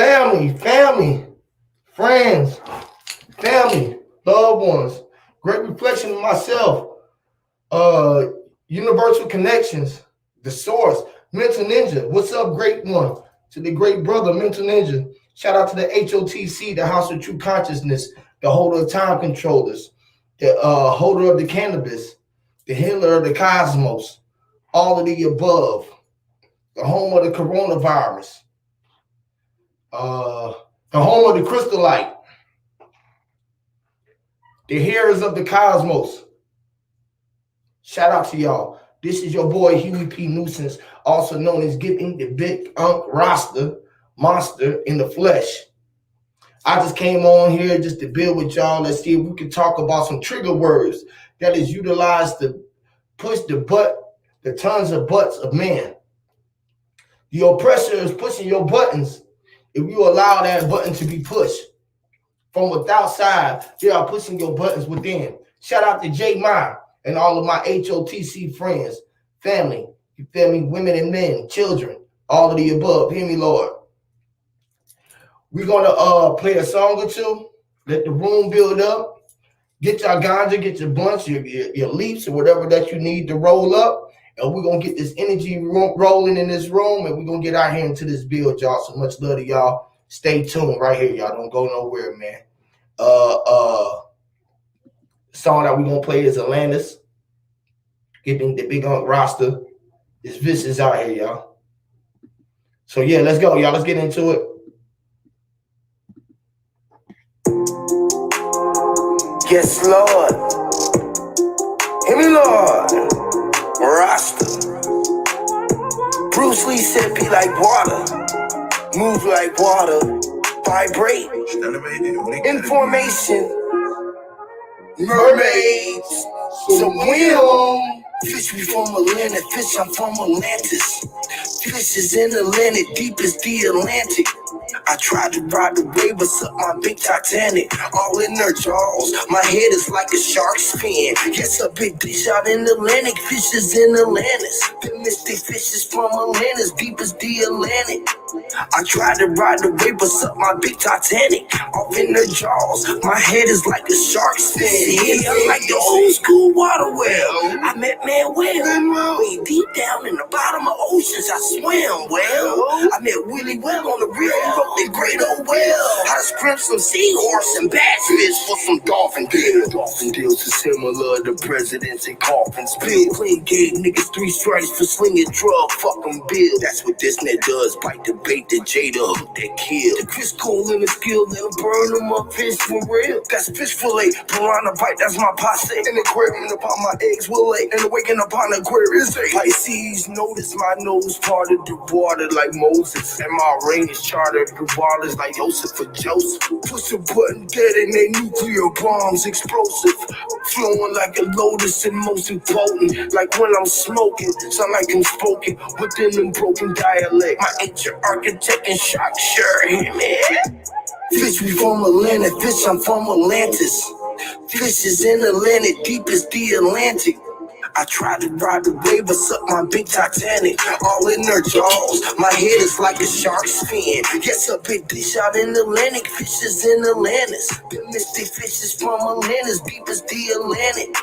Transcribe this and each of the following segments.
family, friends, family, loved ones. Great reflection of myself. Uh, Universal Connections, the source, Mental Ninja. What's up, great one? To the great brother, Mental Ninja. Shout out to the HOTC, the House of True Consciousness, the holder of time controllers, the holder of the cannabis, the healer of the cosmos, all of the above, the home of the coronavirus, uh, the home of the crystallite, the hearers of the cosmos. Shout out to y'all. This is your boy Huey P. Nuisance, also known as Getting the Big Unk Roster, Monster in the Flesh. I just came on here just to build with y'all. Let's see if we can talk about some trigger words that is utilized to push the tons of butts of man. The oppressor is pushing your buttons. If you allow that button to be pushed from without side, they are pushing your buttons within. Shout out to J Ma and all of my HOTC friends, family, you feel me, women and men, children, all of the above. Hear me, Lord. We're gonna play a song or two, let the room build up, get your ganja, get your blunts, your leaves, or whatever that you need to roll up. And we're gonna get this energy rolling in this room, and we're gonna get out here into this build, y'all. So much love to y'all. Stay tuned right here, y'all. Don't go nowhere, man. Song that we're gonna play is Atlantis. Getting the Big Unk Roster. This vicious out here, y'all. So yeah, let's go, y'all. Let's get into it. Yes, Lord. Hear me, Lord. Rasta. Bruce Lee said, be like water. Move like water. Vibrate. Information. Mermaids. So when fish we from Atlantic, fish I'm from Atlantis. Fish is in Atlantic, deep as the Atlantic. I tried to ride the wave, but suck my big Titanic. All in their jaws, my head is like a shark's fin. Yes, a big dish out in Atlantic, fishes in Atlantis. The mystic fishes from Atlantis, deep as the Atlantic. I tried to ride the wave, but suck my big Titanic. Off in their jaws, my head is like a shark's fin. Yeah, I'm like the old school water well. I met Manuel, way deep down in the bottom of oceans, I swim well. I met Willie Well on the real, he wrote the great old well. How to scrimp some seahorse and bass fish for some dolphin deals. Dolphin deals are similar to presidents and coffins. Bill Clinton gave niggas 3 strikes for slinging drug, fuck 'em Bill. That's what this net does, bite the bait, the Jada hook that kill. The Chris Cole in the skill, let him burn them up, fish for real. That's fish fillet, piranha bite, that's my posse. In the aquarium upon my eggs will lay, and waking upon Aquarius. Pisces, notice my nose parted the water like Moses, and my ring is chartered the waters like Joseph for Joseph. Push a button, detonate nuclear bombs, explosive, flowing like a lotus and most important. Like when I'm smoking, sound like I'm spoken within them broken dialect. My ancient architect and shock, sure, hear me. Fish we from Atlantic, fish I'm from Atlantis. Fish is in Atlantic, deep as the Atlantic. I tried to ride the wave, but suck my big Titanic. All in their jaws, my head is like a shark's fin. Yes, a big dish out in Atlantic, fishes in Atlantis. The mystic fishes from Atlantis, deep as the Atlantic.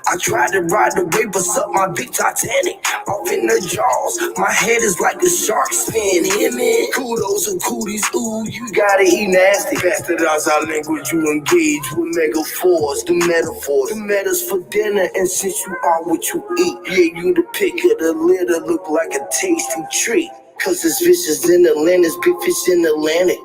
I tried to ride the wave, but suck my big Titanic. Off in their jaws, my head is like a shark's fin. Hear me? Kudos and cooties, ooh, you gotta eat nasty. Bastardize our language, you engage with metaphors, the metaphors. The metas for dinner, and since you are what you eat, yeah, you the pick of the litter, look like a tasty treat. Cause it's vicious in Atlantis, big fish in Atlantic.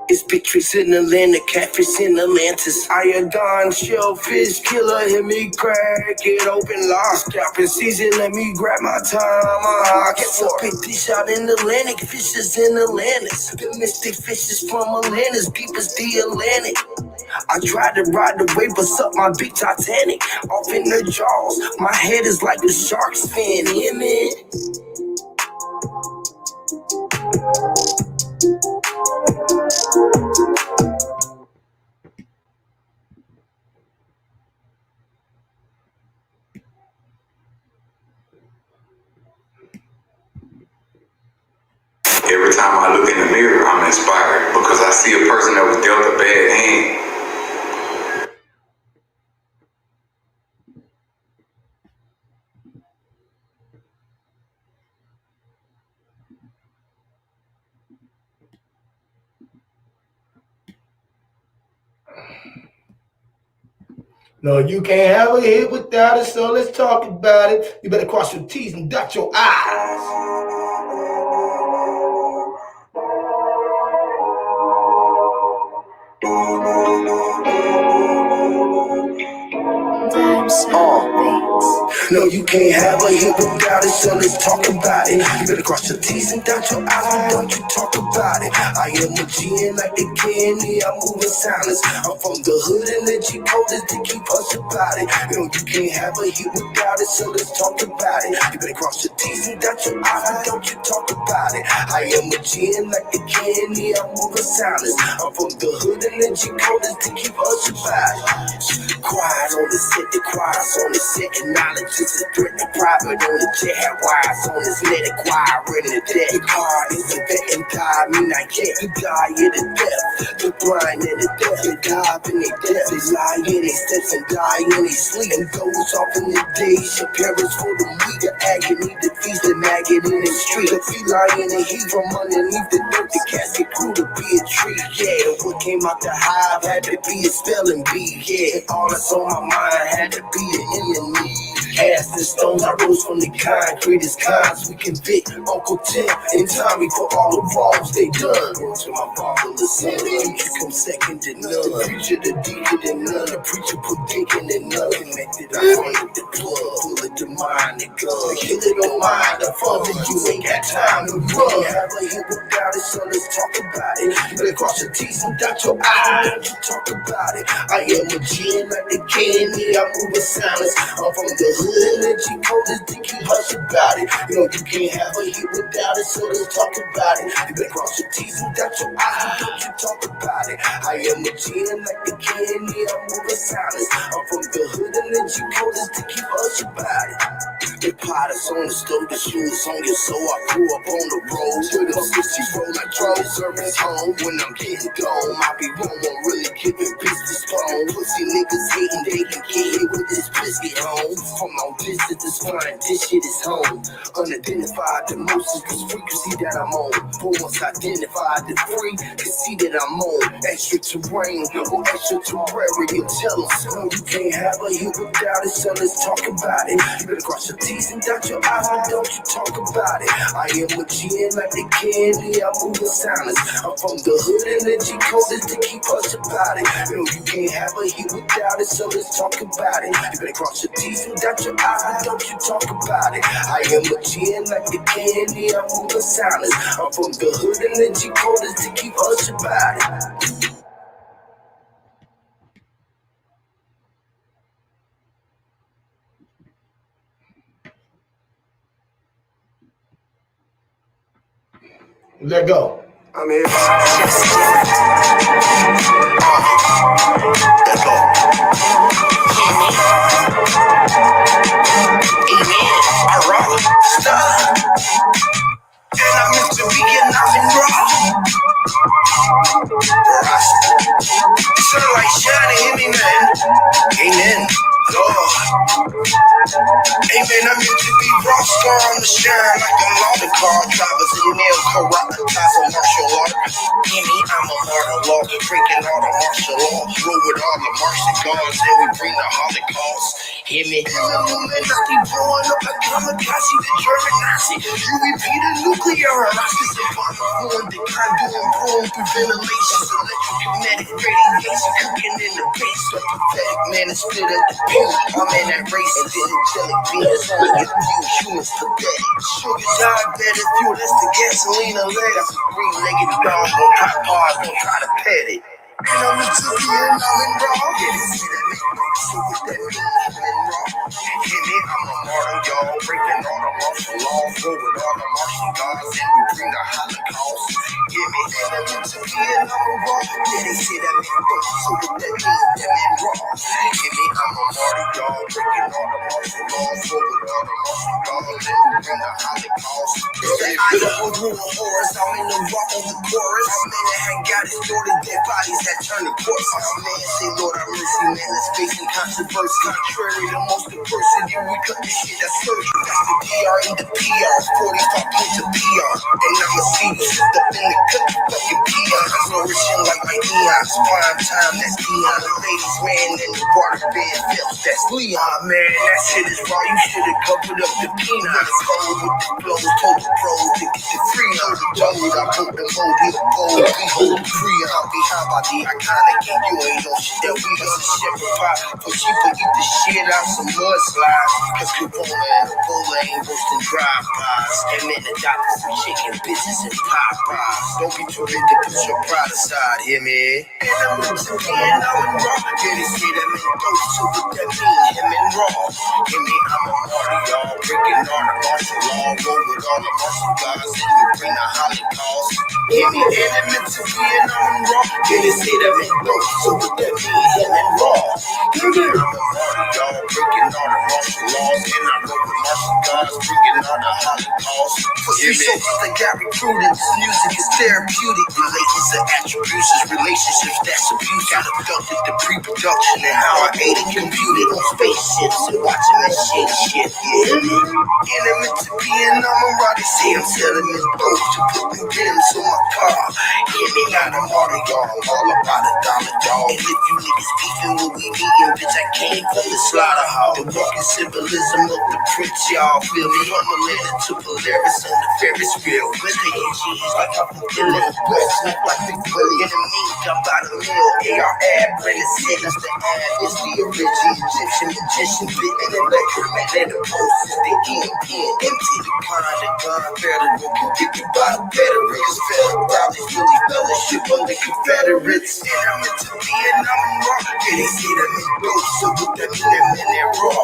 It's big trees in Atlantic, catfish in Atlantis. Iodine, shellfish, killer, hit me crack it open, lock. Scalping season, let me grab my time. Get a big dish out in Atlantic, fishes in Atlantis. The mystic fishes from Atlantis, deep as the Atlantic. I tried to ride the wave, but suck my big Titanic. Off in the jaws, my head is like a shark's fin, hear me? Every time I look in the mirror, I'm inspired because I see a person that was dealt a bad hand. No, you can't have a hit without it, so let's talk about it. You better cross your T's and dot your I's. No, you can't have a hit without it, so let's talk about it. You better cross your T's and dot your I's, but don't you talk about it. I am a G and like the candy, I'm moving silence. I'm from the hood and the G code is to keep us about it. No, you can't have a hit without it, so let's talk about it. You better cross your T's and dot your I's, but don't you talk about it. I am a G and like the candy, I'm moving silence. I'm from the hood and the G code is to keep us about it. Quiet on the set, the quiet's on the set, and knowledge is a threat. The private on the jet, have wires on his net, the quiet in the dead. The car is a vet and die, mean I can't. You die in the death, the blind in the death, they dive in their death. They lie in their steps and die in their sleep. And goes off in the days, your parents for the weak. The agony, the feast, the maggot in the street. The feline in the heat from underneath the dirt, the casket grew to be a tree. Yeah, what came out the hive had to be a spelling bee. Yeah, all that's on my mind had to be an enemy. Cast the stones, I rose from the concrete as cons we convict. Uncle Tim and Tommy for all the wrongs they done. To my fatherless son, the future come second to none. The preacher, the deacon, and none. The preacher put deacon and none. Connected, I funded the plug. Full of the mind and gun. The killer don't mind the fun, that you ain't got time to run. Have a hit without it, so let's talk about it. You better cross your T's and dot your I's, don't you talk about it. I am a G like the candy, I'm moving silence. I'm from the hood and the G code is to keep hush about it. You know you can't have a hit without it, so let's talk about it. You better cross your T's and dot your I's, don't you talk about it. I am a G like the candy, I'm moving silence. I'm from the hood and the G code is to keep hush about it. The pot is on the stove, the shoes on your soul. I grew up on the road with them 60s roll like drone service home. When I'm getting gone, I be wrong, I'm really giving business phone. Pussy niggas hating, they can get hit with this biscuit home. From my visit this fine, this shit is home. Unidentified emotions, cause frequency that I'm on. But once identified, the free can see that I'm on. Extra terrain or extra temporary, you tell them. No, you can't have a hit without it, so let's talk about it. You better cross your T's and dot your I's, but don't you talk about it. I am a G like the candy, I'm moving silence. I'm from the hood and the G code is to keep us about it. You know you can't have a hit without it, so let's talk about it. You better cross your T's and dot your I's, but don't you talk about it. I am a G like the candy, I'm moving silence. I'm from the hood and the G code is to keep us about it. Let go. I'm here. Let go. I rock. Stop. And I'm Mr. Vegan, I'm in raw. Sunlight shining, hear me, man. Amen. Lord. Amen, I'm here to be rock star on the shine like a motor car. Drivers in nail karate, ties of martial art. Hear me, I'm a martial law, drinking all the martial law. Roll with all the Martian guards, and we bring the Holocaust. Hear me? In the Illuminati, blowing up like kamikaze, the German Nazi. UEP, the nuclear harassers, the bomb form, the condoom boom through ventilation. Electromagnetic radiation cooking in the base. So pathetic, man, it's split at the pin. I'm in that race, and angelic beings only a few humans pathetic. Sugar diabetic fuel, that's the gasoline and lead. That's a green-legged dog, don't try hard, don't try to pet it. And I'm into the end, I'm in raw. Yeah, they see that make no so what that mean, I'm in raw. Hear me, I'm a martyr, y'all. Breaking all the martial laws, forward all the Martian gods, and we bring the Holocaust. Hear me, and I'm into the end, I'm in raw. Yeah, they see that make no so what that mean, I'm in raw. Hear me, I'm a martyr, y'all. Breaking all the martial laws, forward all the Martian gods, and we bring the Holocaust. I am a rule of horrors, I'm in rock on the chorus. My man that had got his daughter dead bodies that turned to corpse. My man say, Lord have mercy, man, that's facing controversy. Contrary to most adversity, we cut this shit that's surgery. That's the DR and the PR, 45 points of PR. And I'ma see you shift up in the cut, you fucking PR. Flourishing like my neons, prime time, that's Dion. The ladies ran in the water bed, filth, that's Leon, man. That shit is raw, you should've covered up the peanuts. Cold with the blows, told the pros to get the free on the road. I put the mold, hit the bowl, we hold the free on. Behind by the iconic, and you ain't no shit that we got a shepherd pie. For sheep, eat the shit out some mudslides. Cause Corona and Ebola ain't worse than drive-bys. And then the doctors and chicken bitches and Popeyes. Don't be too big to put your pride aside, hear me? And I'm losing and I'm raw. Yeah, they say that man goes to what that mean, him and raw. Hear me, I'm a martyr, y'all. Breaking all the martial law. Roll with all the martial gods. And we bring the Holocaust. Hear me, and I'm mentally and I'm raw. Yeah, they say that man goes to what that mean, him and raw. Hear me, I'm a martyr, y'all. Breaking all the martial laws. And I roll with martial gods. Bringing all the Holocaust. For three soldiers that got recruited, this music is therapeutic. Relations and attributions, relationships that's abuse. Got abducted the pre-production and how I ate and computed on spaceships and watching that shit, yeah. Intimate to be an Amarati, say I'm selling this dope to put them rims on my car. Hear me, not a martyr, y'all. I'm all about a dollar, y'all. And if you niggas beefing what we eating, bitch, I came from the slaughterhouse. The walking symbolism of the prince, y'all. Feel me? I'm Atlanta to Polaris on the Ferris wheel. With the cheese like I'm from Philly. West snap like Big Willie. In the meat, I'm by the mill. AR ad, Brennan said that's the ad. It's the original Egyptian magician. Bitten and electric, man. And the post is the EMP. Empty the gun federal. Convicted by the veterans. Federal dollars really fellowship under Confederates. And I'm into being, I'm raw. Yeah, they say that me dope. So what that mean, that man, they're raw.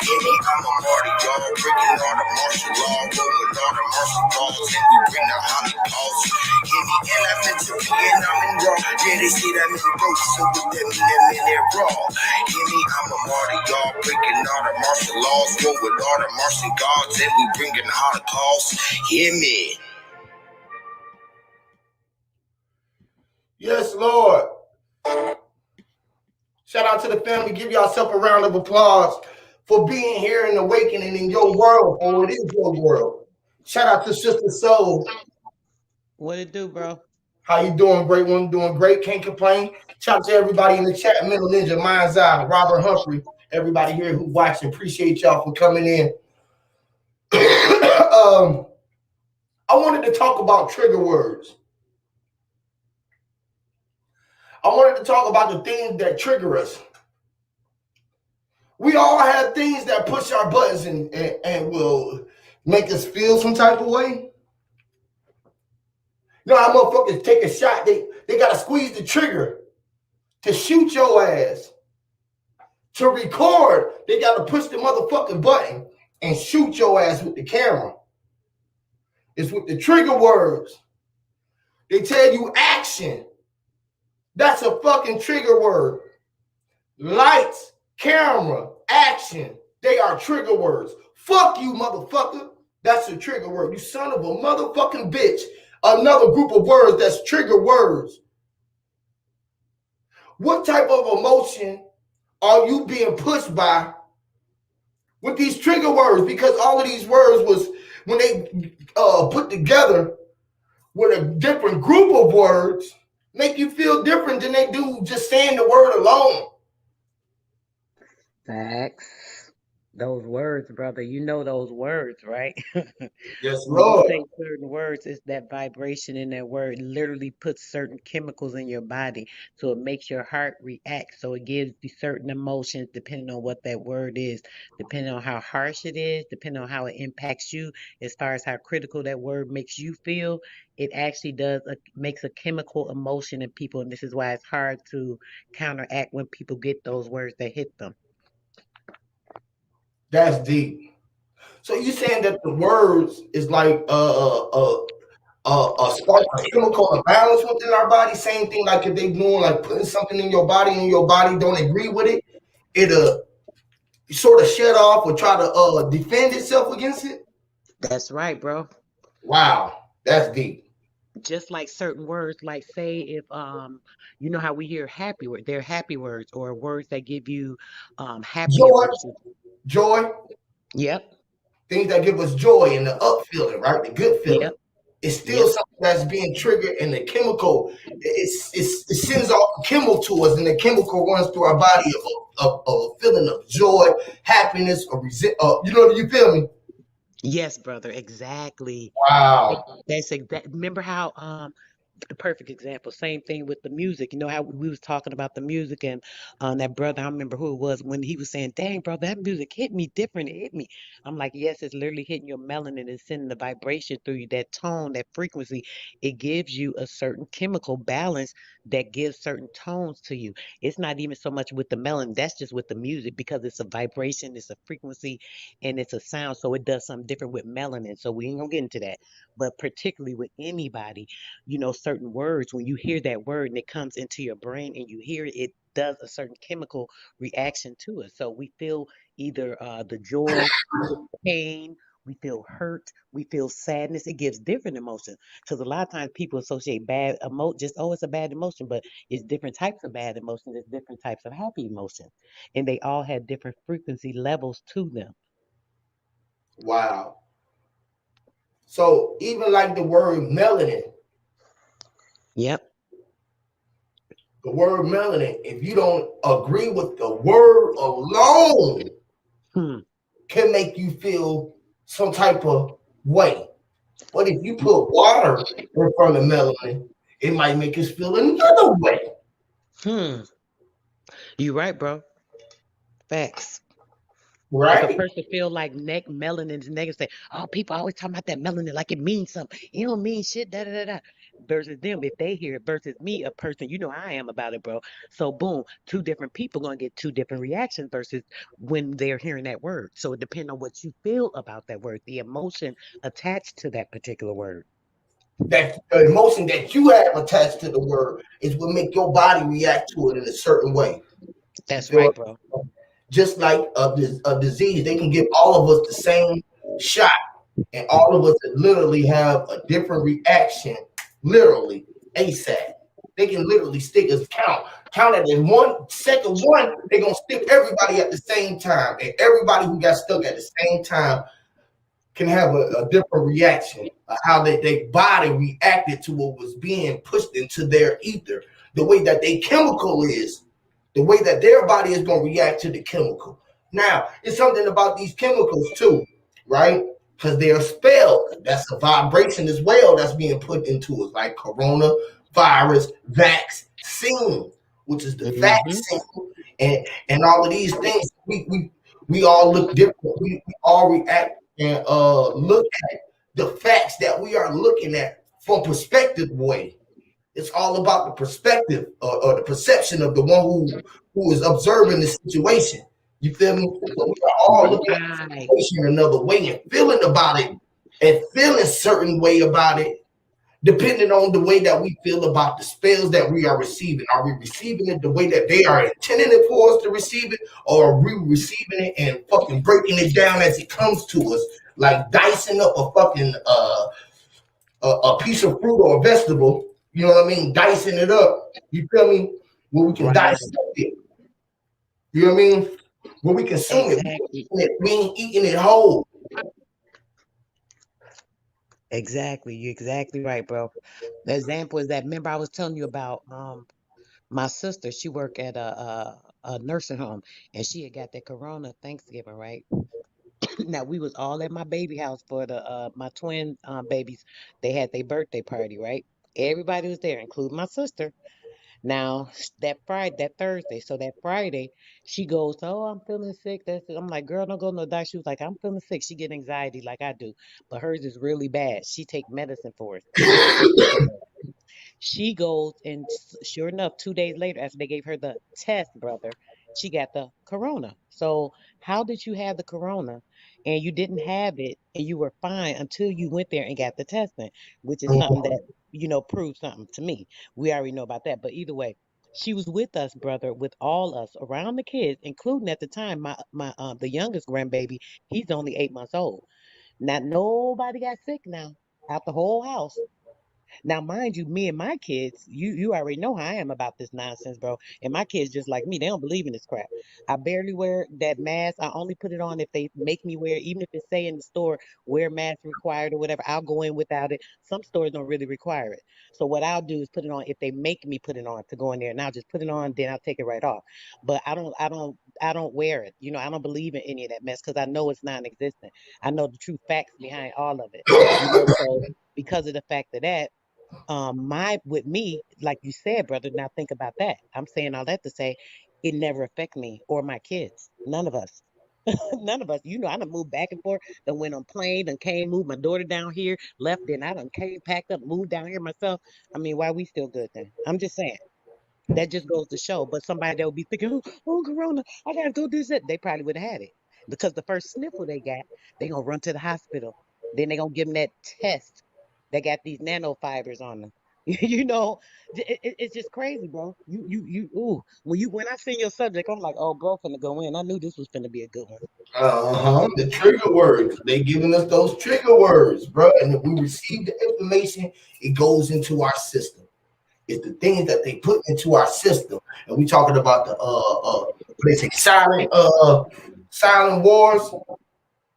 Yeah, me, I'm a martyr, y'all. Breaking all the martial law. Rolling all the martial laws. And we bring the Holocaust. Yeah, me, and I'm into being, I'm in raw. Yeah, they say that me dope. So what that mean, that man, they're raw. Yeah, me, I'm a martyr, y'all. Breaking all the martial laws. Rolling all the martial gods. And we bringing the Holocaust. Hear me. Yes, Lord. Shout out to the family. Give yourself a round of applause for being here and awakening in your world, or it is your world. Shout out to Sister Soul. What it do, bro? How you doing? Great one, doing great. Can't complain. Shout out to everybody in the chat. Mental Ninja, Mind's Eye, Robert Humphrey, everybody here who watching. Appreciate y'all for coming in. I wanted to talk about trigger words. I wanted to talk about the things that trigger us. We all have things that push our buttons and will make us feel some type of way. You know how motherfuckers take a shot, they gotta squeeze the trigger to shoot your ass. To record, they gotta push the motherfucking button and shoot your ass with the camera. It's with the trigger words. They tell you action. That's a fucking trigger word. Lights, camera, action. They are trigger words. Fuck you, motherfucker. That's a trigger word. You son of a motherfucking bitch. Another group of words that's trigger words. What type of emotion are you being pushed by with these trigger words? Because all of these words was, when they put together with a different group of words, make you feel different than they do just saying the word alone. Facts. Those words, brother. You know those words, right? Yes, When you Lord. say certain words, it's that vibration in that word literally puts certain chemicals in your body. So it makes your heart react. So it gives you certain emotions depending on what that word is, depending on how harsh it is, depending on how it impacts you, as far as how critical that word makes you feel. It actually makes a chemical emotion in people. And this is why it's hard to counteract when people get those words that hit them. That's deep. So you saying that the words is like spark, a chemical imbalance within our body? Same thing like if they doing like putting something in your body and your body don't agree with it, it'll sort of shut off or try to defend itself against it. That's right, bro. Wow, that's deep. just like certain words, like say if you know how we hear happy word, they're happy words or words that give you happy Joy, emotions. joy, Yep, things that give us joy and the up feeling, right? The good feeling. yep, It's still yep. something that's being triggered, and the chemical it sends off a chemical to us, and the chemical runs through our body of a feeling of joy, happiness, or resent. You know, you feel me? Yes, brother, exactly. Wow. That's exact. Remember how the perfect example. Same thing with the music. You know how we was talking about the music and that brother, I remember who it was when he was saying, "Dang, bro, that music hit me different. It hit me." I'm like, yes, it's literally hitting your melanin and sending the vibration through you, that tone, that frequency. It gives you a certain chemical balance that gives certain tones to you. It's not even so much with the melanin, that's just with the music because it's a vibration, it's a frequency, and it's a sound. So it does something different with melanin. So we ain't gonna get into that. But particularly with anybody, certain words, when you hear that word and it comes into your brain and you hear it, it does a certain chemical reaction to it. So we feel either the joy, we feel pain, we feel hurt, we feel sadness. It gives different emotions because a lot of times people associate bad emotion, just, oh, it's a bad emotion, but it's different types of bad emotions, it's different types of happy emotions, and they all have different frequency levels to them. Wow. So even like the word melanin, Yep. the word melanin, if you don't agree with the word alone, Hmm. can make you feel some type of way. But if you put water in front of melanin, it might make us feel another way, Hmm. You right, bro. Facts. If a right? person feel like melanin is negative, say, "Oh, people always talking about that melanin like it means something. It don't mean shit." Da da da da. Versus them, if they hear it, versus me, a person, you know how I am about it, bro. So boom, two different people gonna get two different reactions versus when they're hearing that word. So it depends on what you feel about that word, the emotion attached to that particular word. That the emotion that you have attached to the word is what make your body react to it in a certain way. You That's feel right, what? bro. Just like a disease, they can give all of us the same shot, and all of us literally have a different reaction, literally ASAP. They can literally stick us count at in 1 second. They're gonna stick everybody at the same time, and everybody who got stuck at the same time can have a different reaction of how their body reacted to what was being pushed into their ether, the way that their chemical is, the way that their body is going to react to the chemical. Now, it's something about these chemicals too, right? Because they're spelled. That's a vibration as well that's being put into us, like coronavirus vaccine, which is the Hmm. vaccine, and all of these things. We all look different. We all react and look at the facts that we are looking at from perspective way. It's all about the perspective or the perception of the one who is observing the situation. You feel me? So we are all looking at Right. the situation another way and feeling about it and feeling certain way about it, depending on the way that we feel about the spells that we are receiving. Are we receiving it the way that they are intending it for us to receive it, or are we receiving it and fucking breaking it down as it comes to us, like dicing up a fucking a piece of fruit or a vegetable? You know what I mean? Dicing it up. You feel me? Where we can Right. dissect it. You know what I mean? When we consume it, Exactly. we ain't eating it whole. Exactly. You're exactly right, bro. The example is that, remember I was telling you about my sister, she worked at a nursing home and she had got that corona Thanksgiving, right? Now we was all at my baby house for the my twin babies. They had their birthday party, right? Everybody was there, including my sister. Now that Friday, that Thursday, so that Friday, she goes, "Oh, I'm feeling sick." That's it. I'm like, "Girl, don't go to no doctor." She was like, "I'm feeling sick." She get anxiety like I do, but hers is really bad. She take medicine for it. She goes and sure enough, 2 days later, after they gave her the test, brother, she got the corona. So how did you have the corona and you didn't have it and you were fine until you went there and got the testing, which is something that, proves something to me. We already know about that. But either way, she was with us, brother, with all us around the kids, including at the time my the youngest grandbaby, he's only 8 months old. Not nobody got sick now out the whole house. Now, mind you, me and my kids, you already know how I am about this nonsense, bro. And my kids just like me, they don't believe in this crap. I barely wear that mask. I only put it on if they make me wear it, even if it's say in the store, wear mask required or whatever. I'll go in without it. Some stores don't really require it. So what I'll do is put it on if they make me put it on to go in there, and I'll just put it on, then I'll take it right off. But I don't wear it. I don't believe in any of that mess because I know it's non-existent. I know the true facts behind all of it. So because of the fact of that, my with me, like you said, brother. Now think about that. I'm saying all that to say, it never affect me or my kids. None of us. None of us. I done moved back and forth. Done went on plane. Done came, moved my daughter down here, left. Then I done came, packed up, moved down here myself. I mean, why we still good then? I'm just saying. That just goes to show. But somebody that would be thinking, oh, Corona, I gotta go do that. They probably would have had it because the first sniffle they got, they gonna run to the hospital. Then they gonna give them that test. They got these nanofibers on them. It's just crazy, bro. Ooh. When I seen your subject, I'm like, oh, bro, finna go in. I knew this was finna be a good one. The trigger words. They giving us those trigger words, bro. And if we receive the information, it goes into our system. It's the things that they put into our system. And we talking about the what they say, silent wars.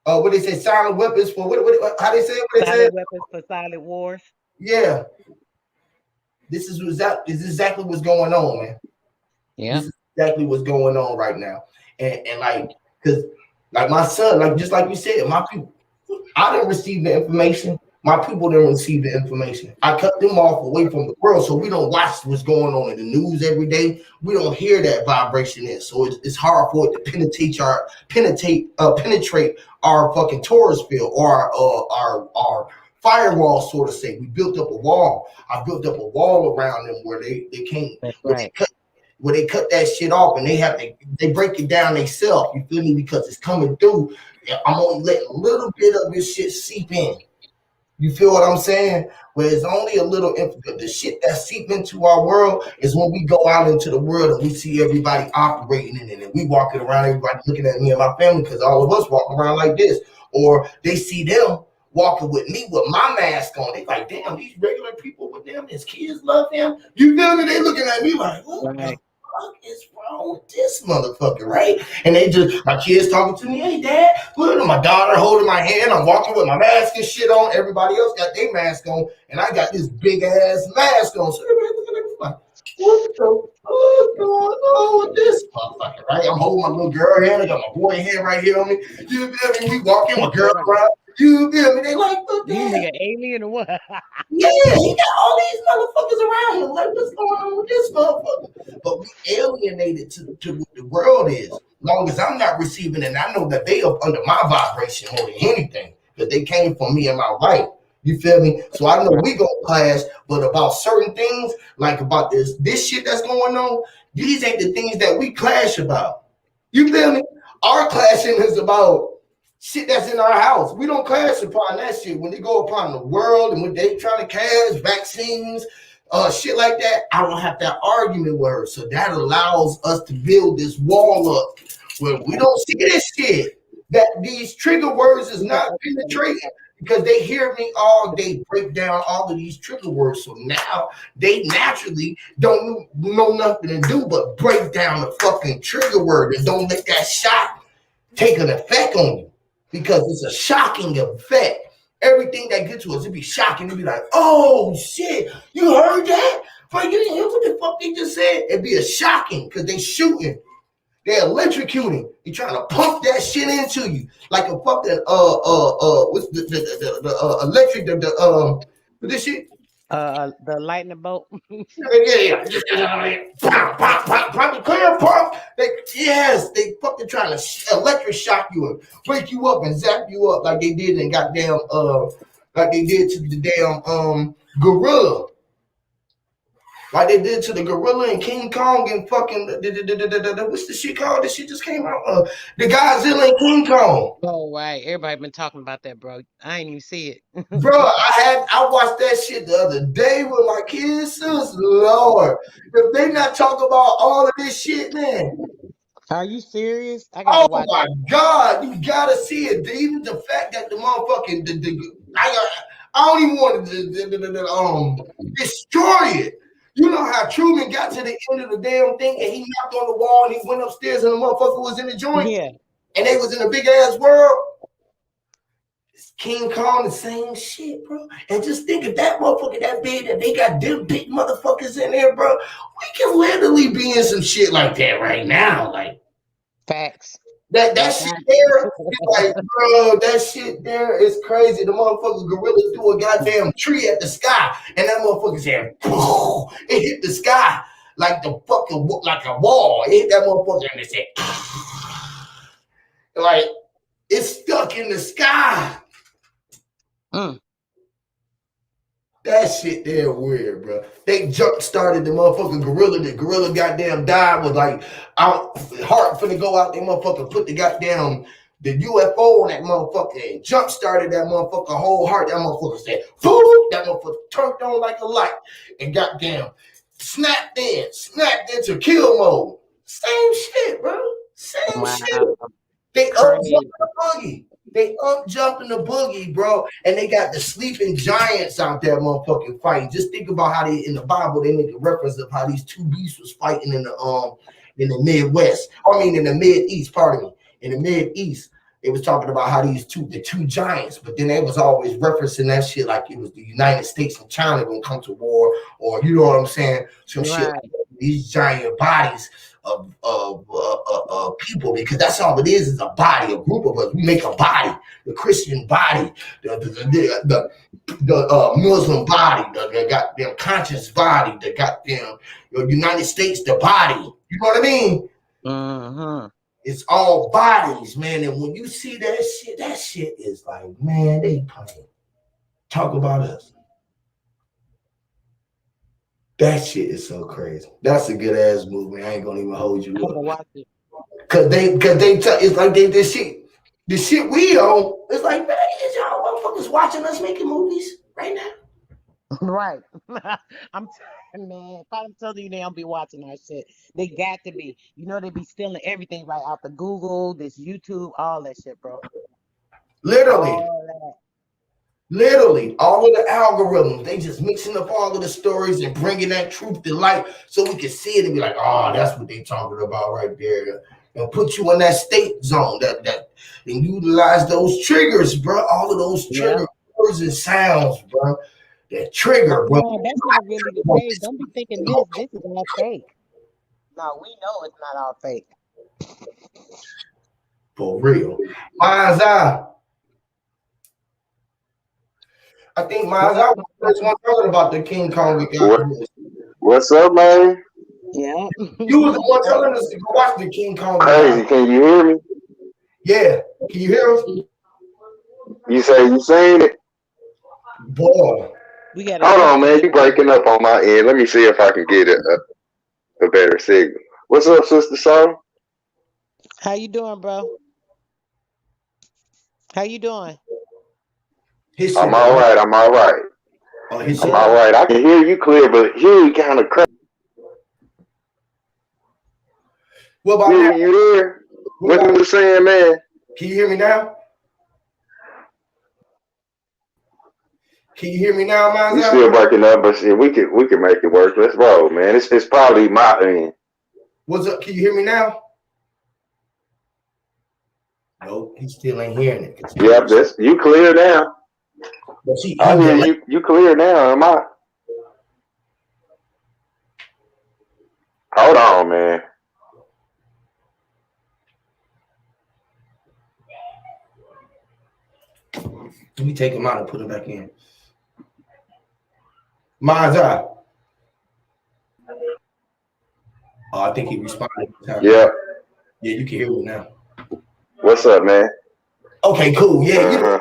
What they say, silent weapons for what how they say it? What they say? Silent weapons for silent wars. Yeah. This is exactly what's going on, man. Yeah. This is exactly what's going on right now. And like, because like my son, like just like you said, my people, I didn't receive the information. My people didn't receive the information. I cut them off away from the world, so we don't watch what's going on in the news every day. We don't hear that vibration in, so it's hard for it to penetrate our fucking Taurus field or our firewall, so to say. We built up a wall. I built up a wall around them where they can't. That's right. Where they cut that shit off and they break it down themselves. You feel me? Because it's coming through. I'm only letting a little bit of this shit seep in. You feel what I'm saying? Where it's only a little, the shit that seep into our world is when we go out into the world and we see everybody operating in it and we walking around, everybody looking at me and my family because all of us walking around like this. Or they see them walking with me with my mask on. They like, damn, these regular people with them, his kids love him. You feel me? They looking at me like, what the fuck is wrong with this motherfucker, right? And my kids talking to me, hey, Dad, look, my daughter holding my hand. I'm walking with my mask and shit on. Everybody else got their mask on, and I got this big ass mask on. So everybody looking at me like, what the fuck going on with this motherfucker, right? I'm holding my little girl hand. I got my boy hand right here on me. You feel me? We walking, my girl around. You feel me? They like, look, you nigga alien or what? Yeah, he got all these motherfuckers around him. Like, what's going on with this motherfucker? But we alienated to what the world is. As long as I'm not receiving it, and I know that they up under my vibration more than anything, because they came from me and my wife. You feel me? So I know we gonna clash, but about certain things, like about this shit that's going on, these ain't the things that we clash about. You feel me? Our clashing is about shit that's in our house. We don't clash upon that shit. When they go upon the world and when they trying to cash vaccines, shit like that, I don't have that argument with her. So that allows us to build this wall up where we don't see this shit. That these trigger words is not penetrating because they hear me all day break down all of these trigger words. So now they naturally don't know nothing to do but break down the fucking trigger word and don't let that shock take an effect on you. Because it's a shocking effect. Everything that gets to us, it'd be shocking. It'd be like, oh shit, you heard that? But you didn't hear what the fuck they just said? It'd be a shocking because they shooting. They're electrocuting. You're trying to pump that shit into you. Like a fucking what's the electric this shit? The lightning bolt. Yeah. Clear pump. They fucking trying to electric shock you and wake you up and zap you up like they did in goddamn like they did to the damn gorilla. Like they did to the gorilla and King Kong and fucking what's the shit called? This shit just came out. The Godzilla and King Kong. Oh right, everybody been talking about that, bro. I ain't even see it. Bro, I watched that shit the other day with my kids. Lord, if they not talking about all of this shit, man. Are you serious? I gotta watch my God, you gotta see it. Even the fact that the motherfucking I don't even want to destroy it. You know how Truman got to the end of the damn thing and he knocked on the wall and he went upstairs and the motherfucker was in the joint Yeah. and they was in a big ass world. King Kong, the same shit, bro. And just think if that motherfucker that big that they got them big motherfuckers in there, bro, we can literally be in some shit like that right now. Like Facts. that shit there, like, bro, that shit there is crazy. The motherfucker gorilla threw a goddamn tree at the sky, and that motherfucker said, it hit the sky like the fucking like a wall. It hit that motherfucker and it said, like it's stuck in the sky. That shit there weird, bro. They jump started the motherfucking gorilla. The gorilla goddamn died was like out heart finna go out. They motherfucker put the goddamn the UFO on that motherfucker and jump started that motherfucker whole heart. That motherfucker said, "Boom!" That motherfucker turned on like a light and goddamn snapped into kill mode. Same shit, bro. Same shit. They up jumping the boogie. They up jumping the boogie, bro. And they got the sleeping giants out there motherfucking fighting. Just think about how they in the Bible they make a reference of how these two beasts was fighting in the Midwest. I mean in the Mid-East, pardon me. In the Mid-East, they was talking about how the two giants, but then they was always referencing that shit like it was the United States and China gonna come to war, or you know what I'm saying? Some shit like these giant bodies of people, because that's all it is a body, a group of us. We make a body, the Christian body, the Muslim body, the goddamn conscious body, the goddamn United States, the body. You know what I mean? Mm-hmm. It's all bodies, man. And when you see that shit is like, man, they playing. Talk about us. That shit is so crazy. That's a good ass movie. I ain't gonna even hold you up. Watch it. Cause it's like this shit we own. It's like, man, is y'all motherfuckers watching us making movies right now? Right. I'm man, if I'm telling you they don't be watching our shit, they got to be. You know they be stealing everything right out the Google, this YouTube, all that shit, bro. Literally, all of the algorithms, they just mixing up all of the stories and bringing that truth to light so we can see it and be like, oh, that's what they talking about right there. And put you in that state zone that and utilize those triggers, bro. All of those trigger words and sounds, bro. That trigger, bro. No, that's not really the case. Don't be thinking this is all fake. No, we know it's not all fake. For real. Mind's Eye. I think Mind's Eye was the first one talking about the King Kong. What's up, man? Yeah. You was the one telling us to go watch the King Kong. Crazy, can you hear me? Yeah. Can you hear us? You say you seen it? Boy. Hold on, man. You breaking up on my end. Let me see if I can get a better signal. What's up, Sister Sarah? How you doing, bro? How you doing? I'm all right. I'm all right. I'm all right. I can hear you clear, but hear you kind of crazy. What about now? You there? What you were saying, man? Can you hear me now? Can you hear me now, man? You still breaking up, but we can make it work. Let's roll, man. It's probably my end. What's up? Can you hear me now? Nope, he still ain't hearing it. Yep, you clear now. I hear you. You clear now, am I? Hold on, man. Let me take him out and put him back in. Mind's Eye. Oh, I think he responded. Yeah. Yeah, you can hear me now. What's up, man? Okay, cool. Yeah,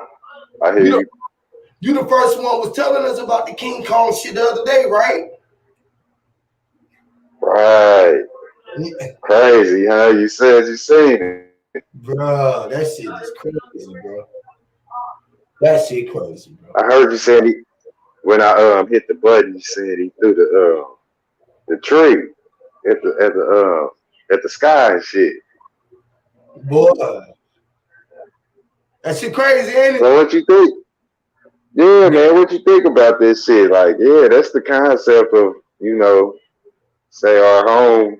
I hear you. You the first one was telling us about the King Kong shit the other day, right? Right. Crazy, huh? You said you seen it. Bro, that shit is crazy, bro. That shit crazy, bro. I heard you said when I hit the button, you said he threw the tree at the sky and shit. Boy. That shit crazy, ain't it? So what you think? Yeah, man, what you think about this shit? Like, yeah, that's the concept of, say our home,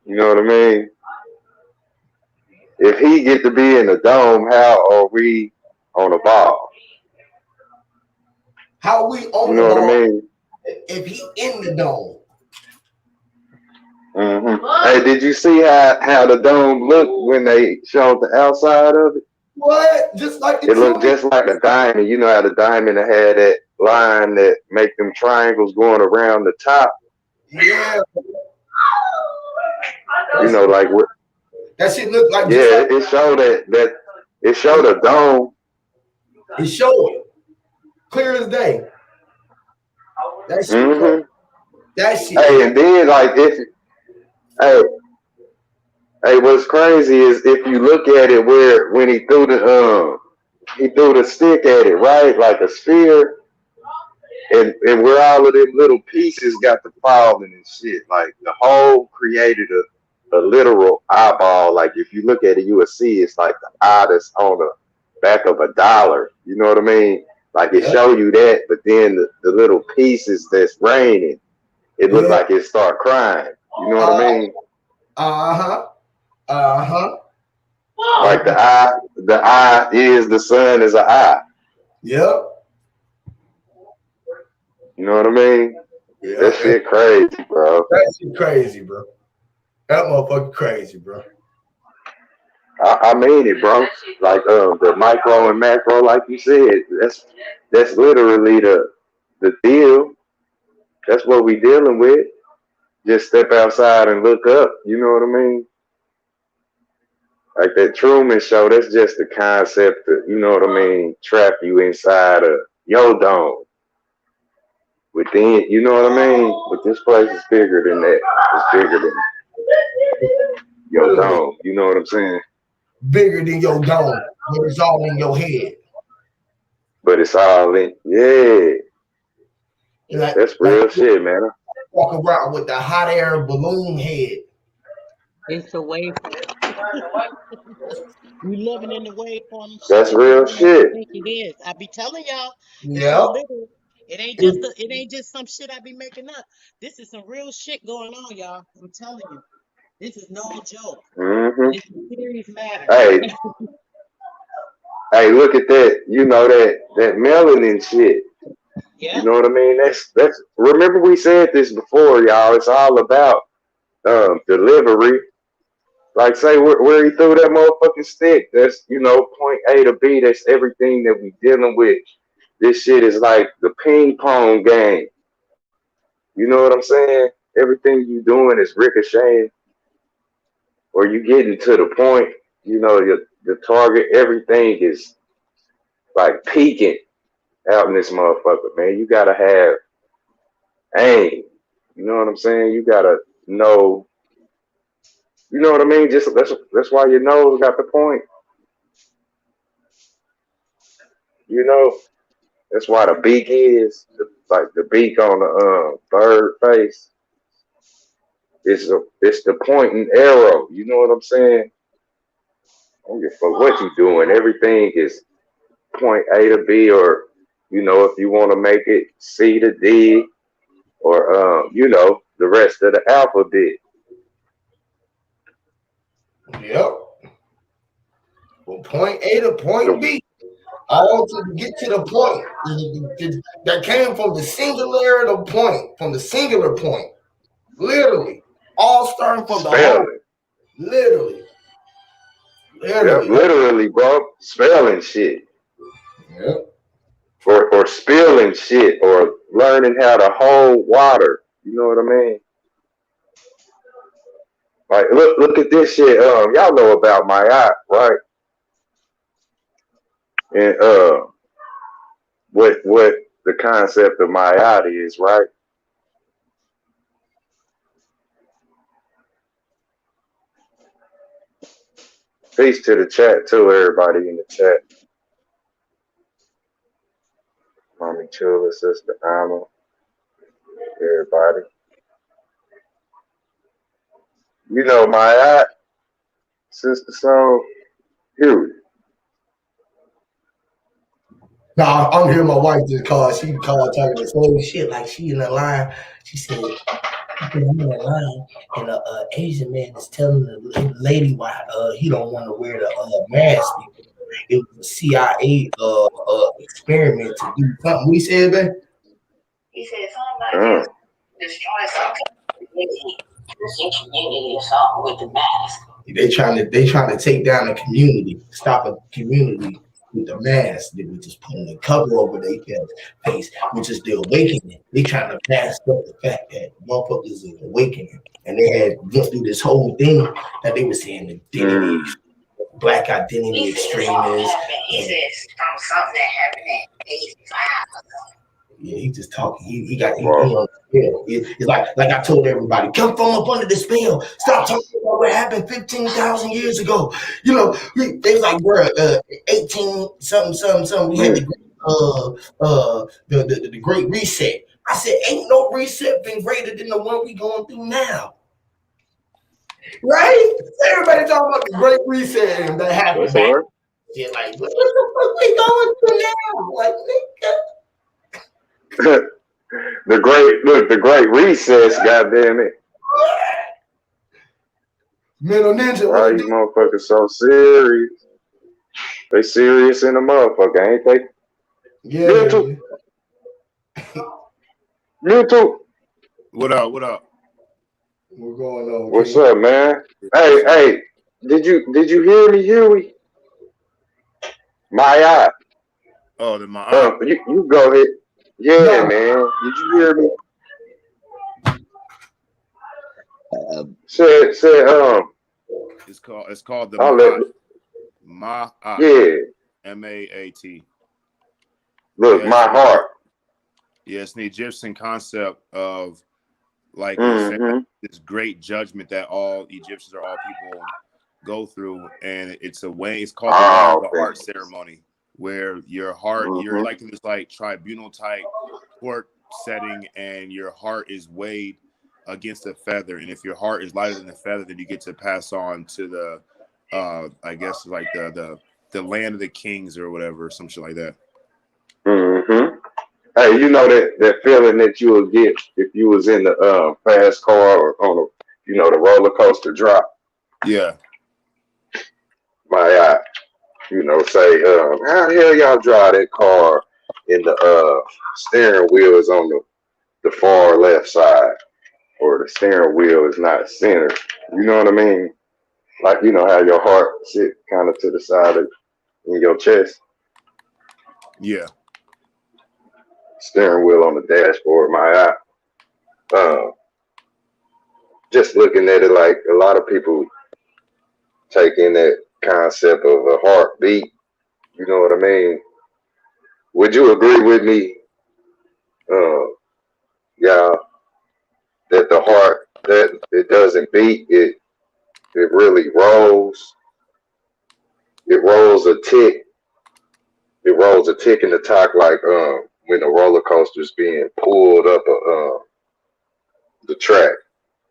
you know what I mean? If he get to be in the dome, how are we on a ball? How we You on the know what I ball mean? if he in the dome? Hey, did you see how the dome looked when they showed the outside of it? What? Just like the It looked truman? just like a diamond. You know how the diamond had that line that make them triangles going around the top. Yeah, You that know, shit, like what? that shit look like just Yeah, like it showed that it showed a dome. it showed clear as day. That shit crazy. hmm That shit Hey, is and then like if hey hey, what's crazy is if you look at it where when he threw the stick at it right like a sphere and where all of them little pieces got to falling and shit. Like the whole created a literal eyeball. Like if you look at it, you will see it's like the eye that's on the back of a dollar. You know what I mean? Like it yeah, show you that, but then the little pieces that's raining, it looked yeah. like it start crying. You know what I Uh mean? huh. Uh huh. Like the eye is the sun is an eye. Yep. You know what I mean? That Yep. shit crazy, bro. That shit crazy, bro. That motherfucker crazy, bro. I mean it, bro. Like the micro and macro, like you said, that's literally the deal. That's what we dealing with. Just step outside and look up. You know what I mean? Like that Truman Show. That's just the concept. Of, you know what I mean? Trap you inside of your dome. Within, you know what I mean? But this place is bigger than that. It's bigger than your Literally dome. You know what I'm saying? bigger than your dome, but it's all in your head. But it's all in. Yeah, that's Like real shit, man. walk around with the hot air balloon head. It's a waveform. You living in the waveform That's shit real more than you shit. think it is. I be telling y'all, it's so Yep. little. It, It ain't just some shit I be making up. This is some real shit going on, y'all. I'm telling you. This is no joke. hmm This is serious matter. Hey, hey, look at that. You know that melanin shit. You Yep. know what I mean? That's. Remember we said this before, y'all. It's all about delivery. Like say where he threw that motherfucking stick. That's point A to B. That's everything that we dealing with. This shit is like the ping pong game. You know what I'm saying? Everything you doing is ricocheting, or you getting to the point. You know your target. Everything is like peaking out in this motherfucker, man. You gotta have aim. You know what I'm saying? You gotta know. You know what I mean? Just that's why your nose got the point. You know that's why the beak is like the beak on the bird face. It's the point and arrow. You know what I'm saying? I don't give a fuck what you doing. Everything is point A to B, or if you want to make it C to D, or the rest of the alphabet. yep. From point A to point The, B. All to get to the point that came from the singular to point, from the singular point. Literally. All starting from the whole. spelling. Literally. Yep, Literally. literally, bro. Spelling shit. Yep. Or spilling shit, or learning how to hold water. You know what I mean? Like look at this shit. Y'all know about my eye, right? And what the concept of my eye is, right? Peace to the chat too, everybody in the chat. Mommy Chula, Sister Alma, everybody. You know my eye, Sister Soul, Huey. No, I'm hearing my wife just call. She called talking the same shit like she in the line. She said, "I'm in the line, and Asian man is telling the lady why he don't want to wear the mask. It was a CIA experiment to do something." We said, man. He said something like destroy something community or something with the mask. They trying to take down the community, stop a community with the mask. They were just putting a cover over their face, which is the awakening. They trying to mask up the fact that motherfuckers is awakening, and they had went through this whole thing that they were saying identity, black identity extremists. He said something that happened at 85. Yeah, he just talking. He got he on the spell. It's like I told everybody, come from up under the spell. Stop talking about what happened 15,000 years ago. You know, they was like, bro, 18 something. We had the Great Reset. I said, ain't no reset been greater than the one we going through now. Right? Everybody talking about the Great Reset and that happened back. Yeah, like, what the fuck we going through now? Like, nigga. the great recess, goddamn it. Mental Ninja. Why you motherfuckers so serious? They serious in the motherfucker, ain't they? Yeah. You too. What up? We're going on. What's up, man? Hey, did you hear me, Huey? My eye. Oh, my eye. You go ahead. Yeah, man. Did you hear me? Said It's called the Ma'at. Yeah. MAAT. Look, my heart. Yeah, it's an Egyptian concept of like this great judgment that all Egyptians or all people go through, and it's a way. It's called the way of the heart ceremony, where your heart, you're like in this like tribunal type court setting, and your heart is weighed against a feather, and if your heart is lighter than a feather, then you get to pass on to the I guess like the land of the kings or whatever, some shit like that. Hey, you know that feeling that you would get if you was in the fast car or on the roller coaster drop. Yeah. My say how the hell y'all drive that car and the steering wheel is on the far left side, or the steering wheel is not centered. You know what I mean? Like, you know how your heart sit kind of to the side in your chest. Yeah. Steering wheel on the dashboard, my eye. Just looking at it, like a lot of people take in that concept of a heartbeat. You know what I mean? Would you agree with me, y'all, that the heart, that it doesn't beat, it really rolls. It rolls a tick. It rolls a tick in the talk, like when the roller coaster's being pulled up the track,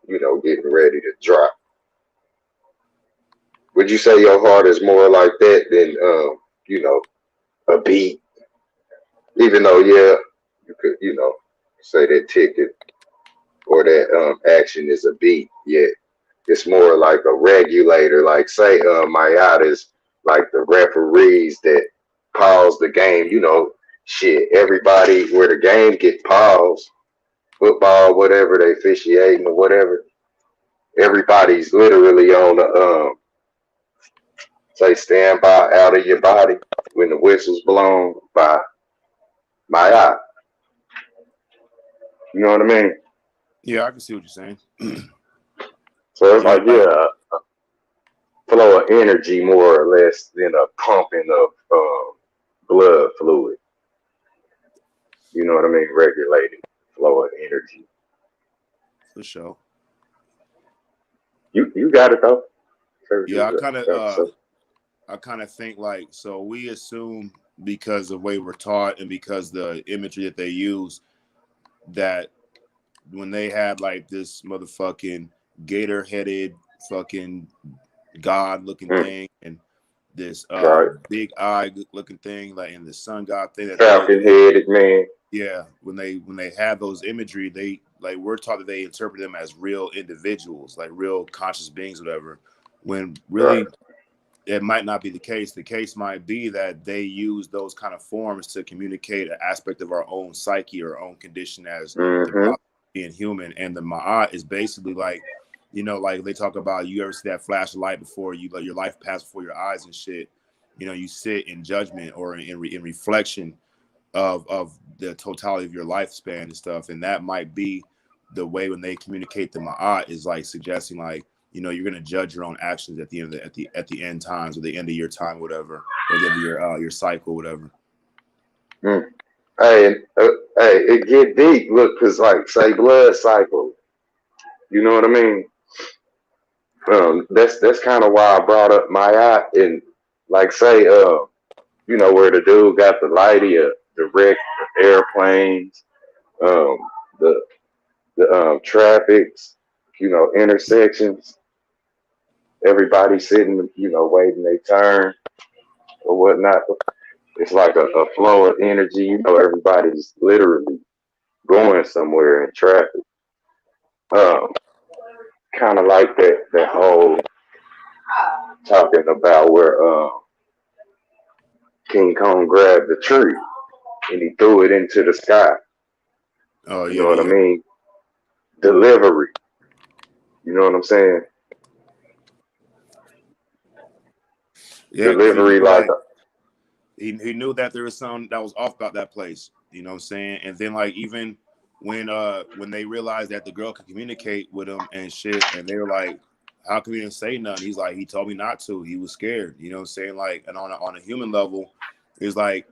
getting ready to drop. Would you say your heart is more like that than a beat? Even though, yeah, you could, say that ticket or that action is a beat, yet it's more like a regulator. Like, say Mayat is like the referees that pause the game. Shit, everybody where the game gets paused, football, whatever, they officiating or whatever, everybody's literally on the say stand by out of your body when the whistle's blown by Mayat. You know what I mean? Yeah, I can see what you're saying. So it's like, yeah, a flow of energy more or less than a pumping of blood fluid. You know what I mean? Regulating flow of energy. For sure. You got it though. Yeah, I kind of think like, so we assume because of the way we're taught and because the imagery that they use, that when they had like this motherfucking gator-headed fucking god-looking thing, and right. big eye good looking thing, like in the sun god thing that Falcon headed man. yeah, when they have those imagery, they like we're taught that they interpret them as real individuals, like real conscious beings, whatever. When really Right. it might not be the case. The case might be that they use those kind of forms to communicate an aspect of our own psyche or our own condition as Mm-hmm. being human. And the Ma'at is basically like, you know, like they talk about, you ever see that flash of light before you let your life pass before your eyes and shit. You know, you sit in judgment or in reflection of the totality of your lifespan and stuff. And that might be the way when they communicate the Ma'at is like suggesting like, you know, you're gonna judge your own actions at the end of at the end times or the end of your time, whatever, or the end of your cycle, whatever. Mm. Hey, hey, it get deep. Look, cause like say blood cycle. You know what I mean? That's kind of why I brought up my eye and like say, you know where the dude got the lighty, the wreck, the airplanes, um, the traffics, you know, intersections. Everybody sitting, you know, waiting their turn or whatnot. It's like a flow of energy. You know, everybody's literally going somewhere in traffic. Um, kind of like that whole talking about where King Kong grabbed the tree and he threw it into the sky. Oh You yeah, know what I mean? Delivery. You know what I'm saying? yeah, because Delivery like he knew that there was something that was off about that place. You know what I'm saying? And then like even when they realized that the girl could communicate with him and shit, and they were like, "How come he didn't say nothing?" He's like, "He told me not to. He was scared." You know what I'm saying? Like, and on a human level, it's like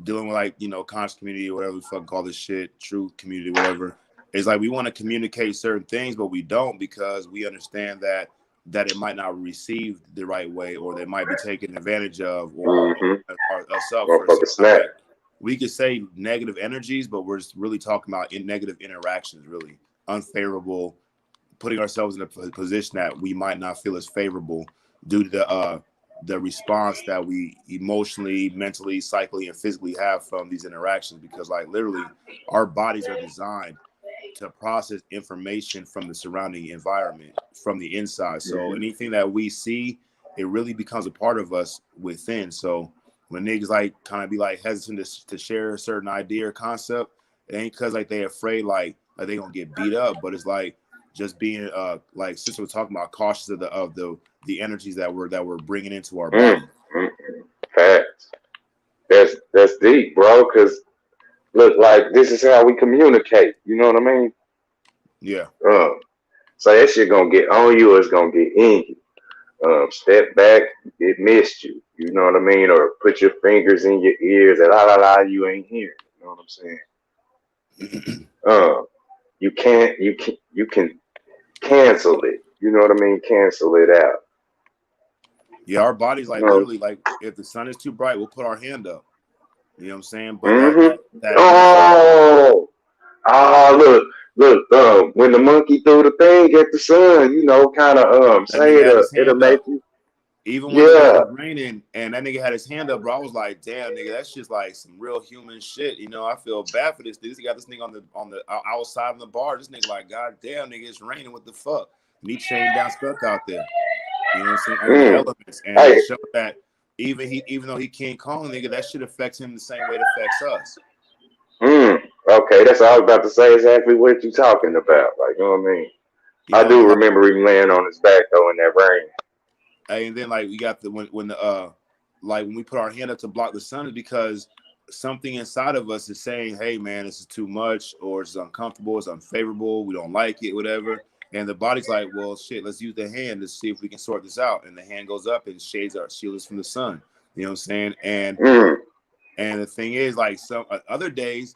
dealing with like, you know, conscious community or whatever we fucking call this shit, truth community, whatever. It's like we want to communicate certain things, but we don't because we understand that it might not be received the right way, or they might be taken advantage of, or ourselves for motherfucker snap. like we could say negative energies, but we're just really talking about negative interactions, really unfavorable, putting ourselves in a position that we might not feel as favorable due to the response that we emotionally, mentally, psychically, and physically have from these interactions. Because like literally, our bodies are designed to process information from the surrounding environment from the inside. So anything that we see, it really becomes a part of us within. So when niggas like kind of be like hesitant to share a certain idea or concept, it ain't because like they afraid like they gonna get beat up, but it's like just being like sister was talking about, cautious of the energies that we're bringing into our body. Facts. That's deep, bro. Cause look, like this is how we communicate. You know what I mean? Yeah. So that shit gonna get on you, or it's gonna get in you. Step back, it missed you. You know what I mean? Or put your fingers in your ears and la la la, you ain't here. You know what I'm saying? You can cancel it. You know what I mean? Cancel it out. Yeah, our body's like literally like if the sun is too bright, we'll put our hand up. You know what I'm saying? But look, when the monkey threw the thing at the sun, you know, kind of say it'll make you. Even when it was raining and that nigga had his hand up, bro, I was like, damn, nigga, that's just like some real human shit. You know, I feel bad for this dude. He got this nigga on the outside of the bar. This nigga like, god damn, nigga, it's raining. What the fuck? Me chained down, stuck out there. You know what I'm saying? Under the elements, and it showed that even though he King Kong, nigga, that shit affects him the same way it affects us. Okay, that's what I was about to say. Exactly what you talking about. Like, you know what I mean? I do remember him laying on his back though in that rain. And then like we got when we put our hand up to block the sun, is because something inside of us is saying, hey man, this is too much, or it's uncomfortable, it's unfavorable, we don't like it, whatever. And the body's like, well, shit, let's use the hand to see if we can sort this out. And the hand goes up and shields us from the sun. You know what I'm saying? And the thing is, like some other days,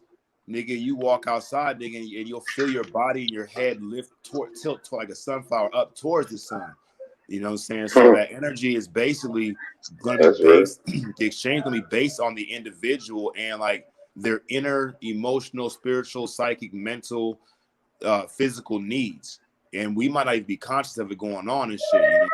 nigga, you walk outside, nigga, and you'll feel your body and your head tilt like a sunflower up towards the sun. You know what I'm saying? So that energy is basically going to be based, the exchange going to be based on the individual and like their inner emotional, spiritual, psychic, mental, physical needs. And we might not even be conscious of it going on and shit.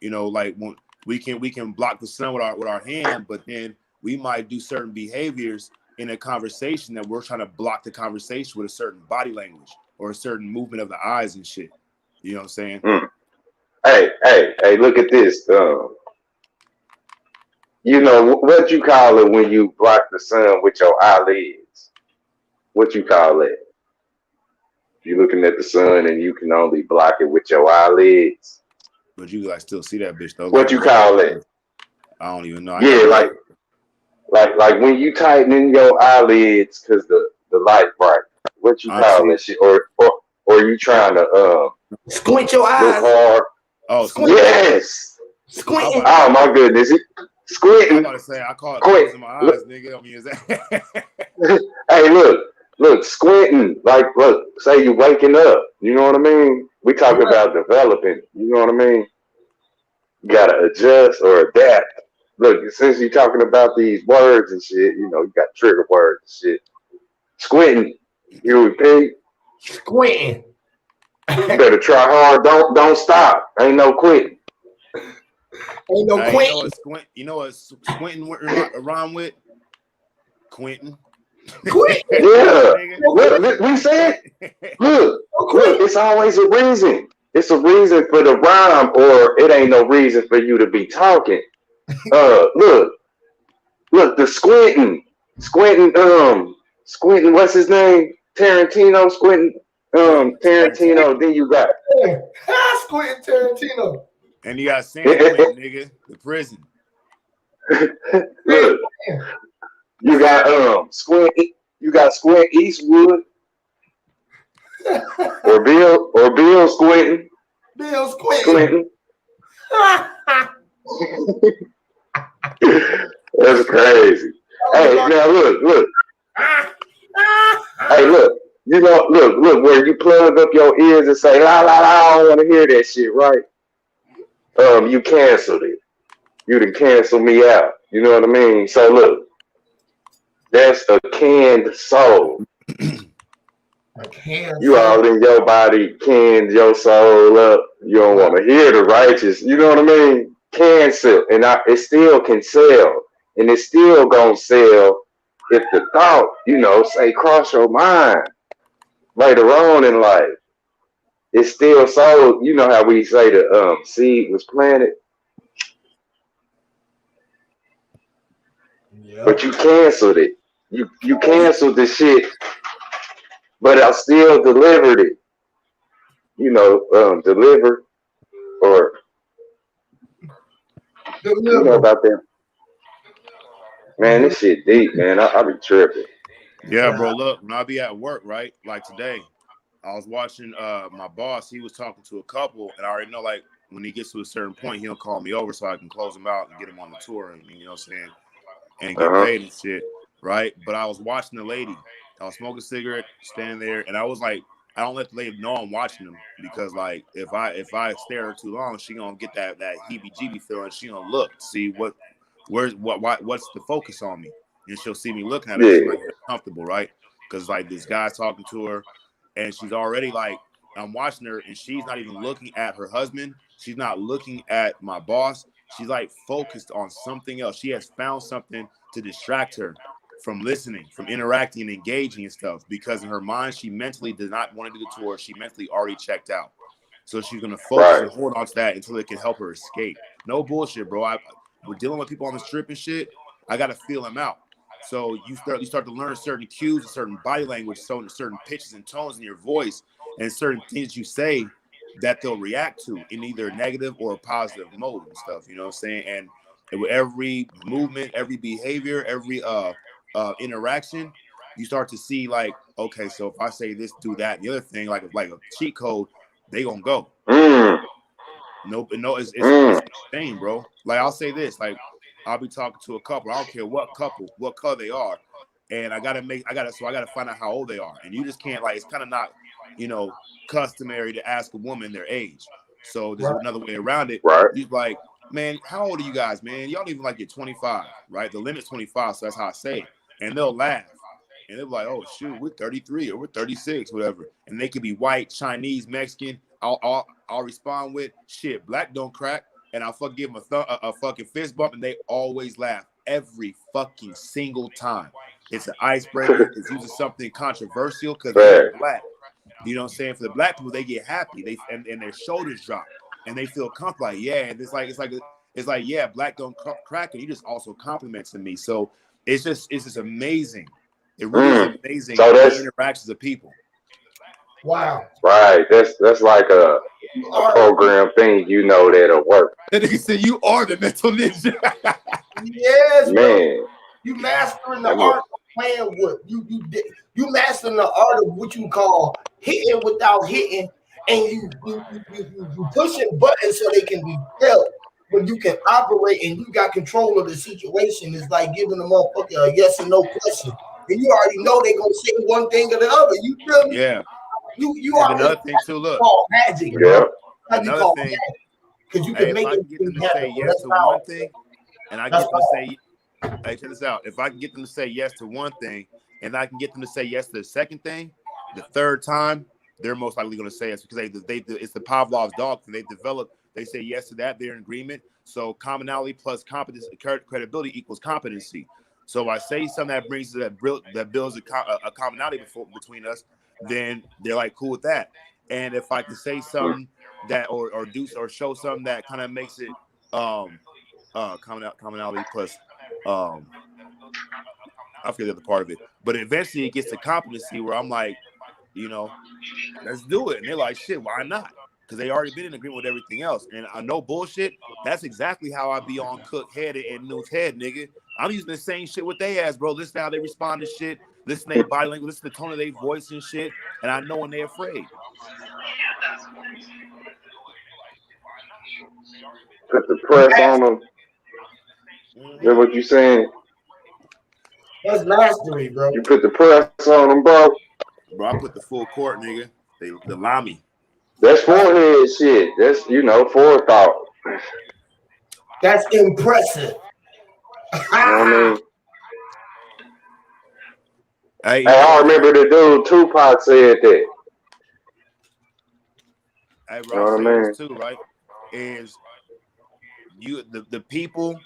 You know? Like when we can block the sun with our hand, but then we might do certain behaviors in a conversation that we're trying to block the conversation with a certain body language or a certain movement of the eyes and shit. You know what I'm saying? Hey, look at this. You know what you call it when you block the sun with your eyelids? What you call it? You're looking at the sun and you can only block it with your eyelids. But you like still see that bitch though. What you call it? I don't even know. Yeah, like when you tighten in your eyelids because the light bright. What you call that shit? Or you trying to squint your eyes. Look hard. Oh, squint. Yes. Squinting. Oh my goodness. Squinting. I'm about to say I call it closing my eyes, nigga. I mean, is that Hey, look, squinting. Like, look, say you waking up. You know what I mean? We talk about developing. You know what I mean? You gotta adjust or adapt. Look, since you're talking about these words and shit, you know, you got trigger words and shit. Squinting. You repeat. Squinting. You better try hard. Don't stop. Ain't no quitting. Ain't no quitting. You know what squinting rhyme with? Quentin. Quit. Yeah. Look, we said, look, it's always a reason. It's a reason for the rhyme, or it ain't no reason for you to be talking. Look, the squinting, what's his name? Tarantino, Tarantino. Then you got Squinting Tarantino. And you got San Quentin, nigga, the prison. Look, you got Squint Eastwood, or Bill Squinting. Bill Squinting. That's crazy. Hey, now look. Hey, look. You know, look. Where you plug up your ears and say, "La la la," I don't want to hear that shit, right? You canceled it. You done canceled me out. You know what I mean? So look, that's a canned soul. You all in your body canned your soul up. You don't want to hear the righteous. You know what I mean? Cancel, and it still can sell, and it's still gonna sell if the thought, you know, say cross your mind later on in life. It's still sold. You know how we say the seed was planted, but you canceled it. You canceled the shit, but I still delivered it. You know, deliver or you know about that. Man, this shit deep, man. I be tripping. Yeah, bro. Look, when I be at work, right? Like today, I was watching my boss. He was talking to a couple, and I already know, like, when he gets to a certain point, he'll call me over so I can close him out and get him on the tour, and you know what I'm saying, and get paid and shit, right? But I was watching the lady. I was smoking a cigarette, standing there, and I was like, I don't let the lady know I'm watching them because, like, if I stare at her too long, she gonna get that heebie-jeebie feeling. She gonna look to see what's the focus on me, and she'll see me looking at her. She's like comfortable, right? Because like this guy's talking to her, and she's already like, I'm watching her, and she's not even looking at her husband. She's not looking at my boss. She's like focused on something else. She has found something to distract her from listening, from interacting and engaging and stuff, because in her mind, she mentally did not want to do the tour. She mentally already checked out. So she's going to focus and hold on to that until it can help her escape. No bullshit, bro. We're dealing with people on the strip and shit. I got to feel them out. So you start to learn certain cues and certain body language, certain pitches and tones in your voice, and certain things you say that they'll react to in either a negative or a positive mode and stuff. You know what I'm saying? And with every movement, every behavior, every interaction, you start to see like, okay, so if I say this, do that, and the other thing, like a cheat code, they gonna go. No, it's insane, bro. Like I'll say this, like I'll be talking to a couple. I don't care what couple, what color they are, and I gotta find out how old they are. And you just can't, like, it's kind of not, you know, customary to ask a woman their age. So there's another way around it. You're like, man, how old are you guys, man? Y'all don't even like you're 25, right? The limit's 25, so that's how I say it. And they'll laugh. And they'll be like, oh, shoot, we're 33 or we're 36, whatever. And they could be white, Chinese, Mexican. I'll respond with, shit, black don't crack. and I'll fucking give them a fucking fist bump, and they always laugh every fucking single time. It's an icebreaker. It's usually something controversial because they're black. You know what I'm saying? For the black people, they get happy. And their shoulders drop and they feel comfortable. Like, yeah, and it's like, yeah, black don't crack, and you just also complimenting me. So it's just amazing. It really is amazing. So the interactions of people. Wow. Right. That's like a program thing, you know, that'll work. And he said, "You are the mental ninja." Yes, man. Bro. You mastering the art of playing with you mastering the art of what you call hitting without hitting, and you pushing buttons so they can be felt. When you can operate and you got control of the situation, it's like giving a motherfucker a yes or no question, and you already know they're gonna say one thing or the other. You feel me? Yeah. You are another thing too. Look, magic. Yeah. Another thing, because you can make it get them to say yes to one thing, and I get them to say, hey, check this out. If I can get them to say yes to one thing, and I can get them to say yes to the second thing, the third time, they're most likely going to say yes because it's the Pavlov's dog, and they say yes to that, they're in agreement. So commonality plus competence, credibility equals competency. So if I say something that brings that builds a commonality between us, then they're like cool with that. And if I can say something that or do or show something that kind of makes it commonality plus I forget the other part of it, but eventually it gets to competency where I'm like, you know, let's do it. And they're like, shit, why not? Because they already been in agreement with everything else. And I know bullshit. That's exactly how I be on Cook head and Newt's head, nigga. I'm using the same shit with they ass, bro. Listen to how they respond to shit. Listen to their body language. Listen to the tone of their voice and shit. And I know when they're afraid. Put the press on them. Is that what you saying? That's mastery, bro. You put the press on them, bro. Bro, I put the full court, nigga. The Lamy. That's forehead shit. That's, forethought. That's impressive. You know what I mean? Hey, I remember the dude Tupac said that. Hey, bro, I'll say this too, right? Is the people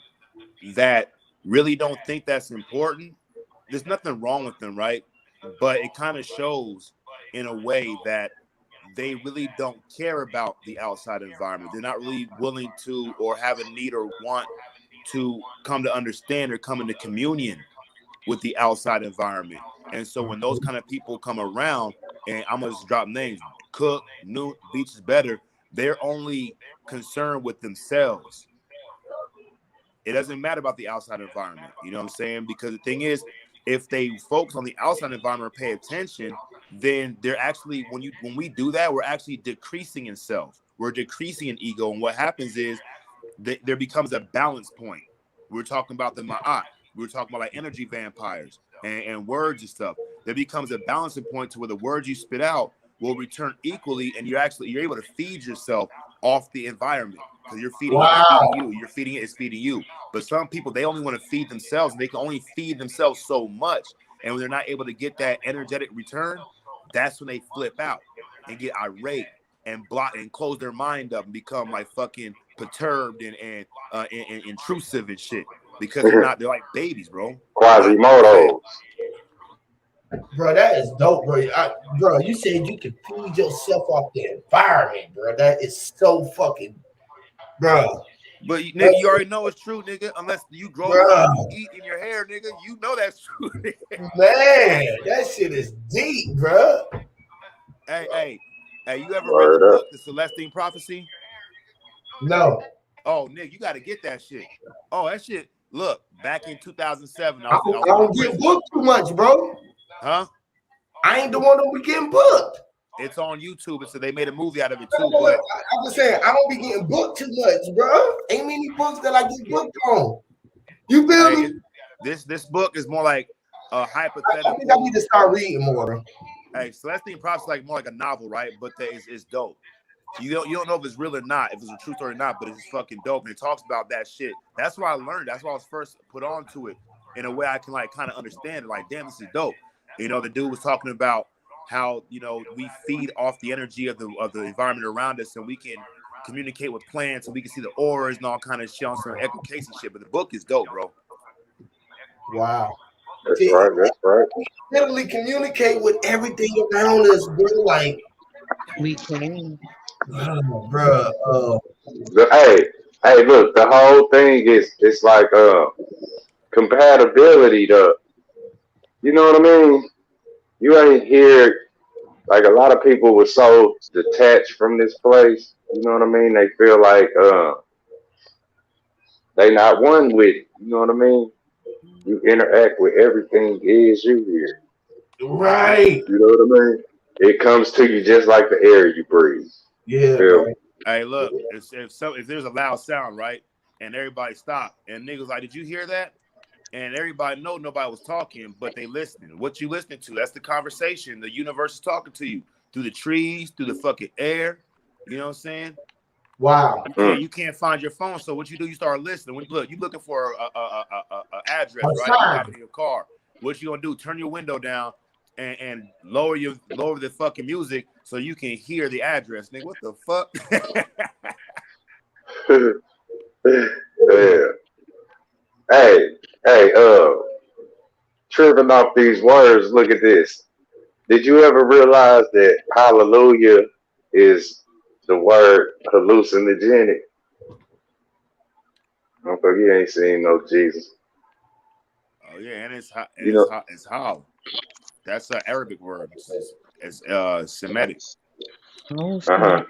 that really don't think that's important, there's nothing wrong with them, right? But it kind of shows in a way that they really don't care about the outside environment. They're not really willing to or have a need or want to come to understand or come into communion with the outside environment. And so when those kind of people come around, and I'm going to just drop names, Cook, Newt, Beach is Better, they're only concerned with themselves. It doesn't matter about the outside environment. You know what I'm saying? Because the thing is, if they focus on the outside environment or pay attention, then they're actually, when we do that, we're actually decreasing in self. We're decreasing in ego. And what happens is there becomes a balance point. We're talking about the Ma'at. We're talking about like energy vampires and words and stuff. There becomes a balancing point to where the words you spit out will return equally, and you're able to feed yourself off the environment because you're feeding you. You're feeding it's feeding you. But some people, they only want to feed themselves, and they can only feed themselves so much. And when they're not able to get that energetic return, that's when they flip out and get irate and block and close their mind up and become like fucking perturbed and intrusive and shit because they're like babies, bro. Quasimodos. Bro, that is dope, bro. Bro, you said you could feed yourself off the environment, bro. That is so fucking, bro. But nigga, you already know it's true, nigga. Unless you grow you eat in your hair, nigga, you know that's true. Man, that shit is deep, bro. Hey, you ever read the book, The Celestine Prophecy? No. Oh, nigga, you got to get that shit. Oh, that shit. Look, back in 2007, I don't get booked too much, bro. Huh? I ain't the one that be getting booked. It's on YouTube, so they made a movie out of it too. But I'm just saying, I don't be getting booked too much, bro. Ain't many books that I get booked on. You feel me? This book is more like a hypothetical. I think I need to start reading more. Hey, Celestine Prophecy like more like a novel, right? But it's dope. You don't know if it's real or not, if it's a true story or not, but it's fucking dope. And it talks about that shit. That's what I learned. That's why I was first put onto it in a way I can like kind of understand it. Like, damn, this is dope. You know, the dude was talking about how, you know, we feed off the energy of the environment around us, and we can communicate with plants, so we can see the auras and all kind of shit on some echolocation shit. But the book is dope, bro. Wow. That's right. That's right. Literally communicate with everything around us, bro. Like, We can. bro. Hey, look, the whole thing is it's like compatibility. You know what I mean? You ain't hear like a lot of people were so detached from this place. You know what I mean? They feel like they not one with it. You know what I mean? You interact with everything is you here. Right. You know what I mean? It comes to you just like the air you breathe. Yeah, Feel bro. me? Hey, look, if there's a loud sound, right, and everybody stop, and niggas like, did you hear that? And everybody know nobody was talking, but they listening. What you listening to? That's the conversation. The universe is talking to you through the trees, through the fucking air. You know what I'm saying? Wow. You can't find your phone, so what you do? You start listening. When you looking for a address, A right? You got sign. it in your car. What you gonna do? Turn your window down and lower the fucking music so you can hear the address. Nigga, what the fuck? Yeah. Hey, tripping off these words. Look at this. Did you ever realize that hallelujah is the word hallucinogenic? Motherfucker, you ain't seen no Jesus. Oh yeah, and it's hot. You know, It's how. That's an Arabic word. It's Semitic. Oh, uh-huh.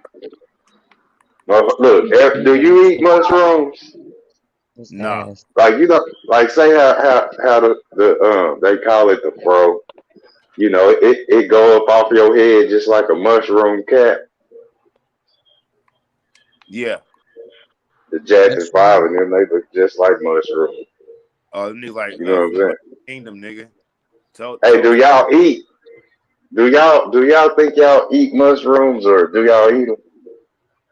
snap. Look, do you eat mushrooms? His Nah. ass. Like you know, like say how the they call it the fro. You know, it go up off your head just like a mushroom cap. Yeah. The Jackson That's Five and them, they look just like mushrooms. Oh, nigga like You know what I'm from the saying? Kingdom, nigga. Hey, do Told you. y'all eat? Do y'all think y'all eat mushrooms or do y'all eat them?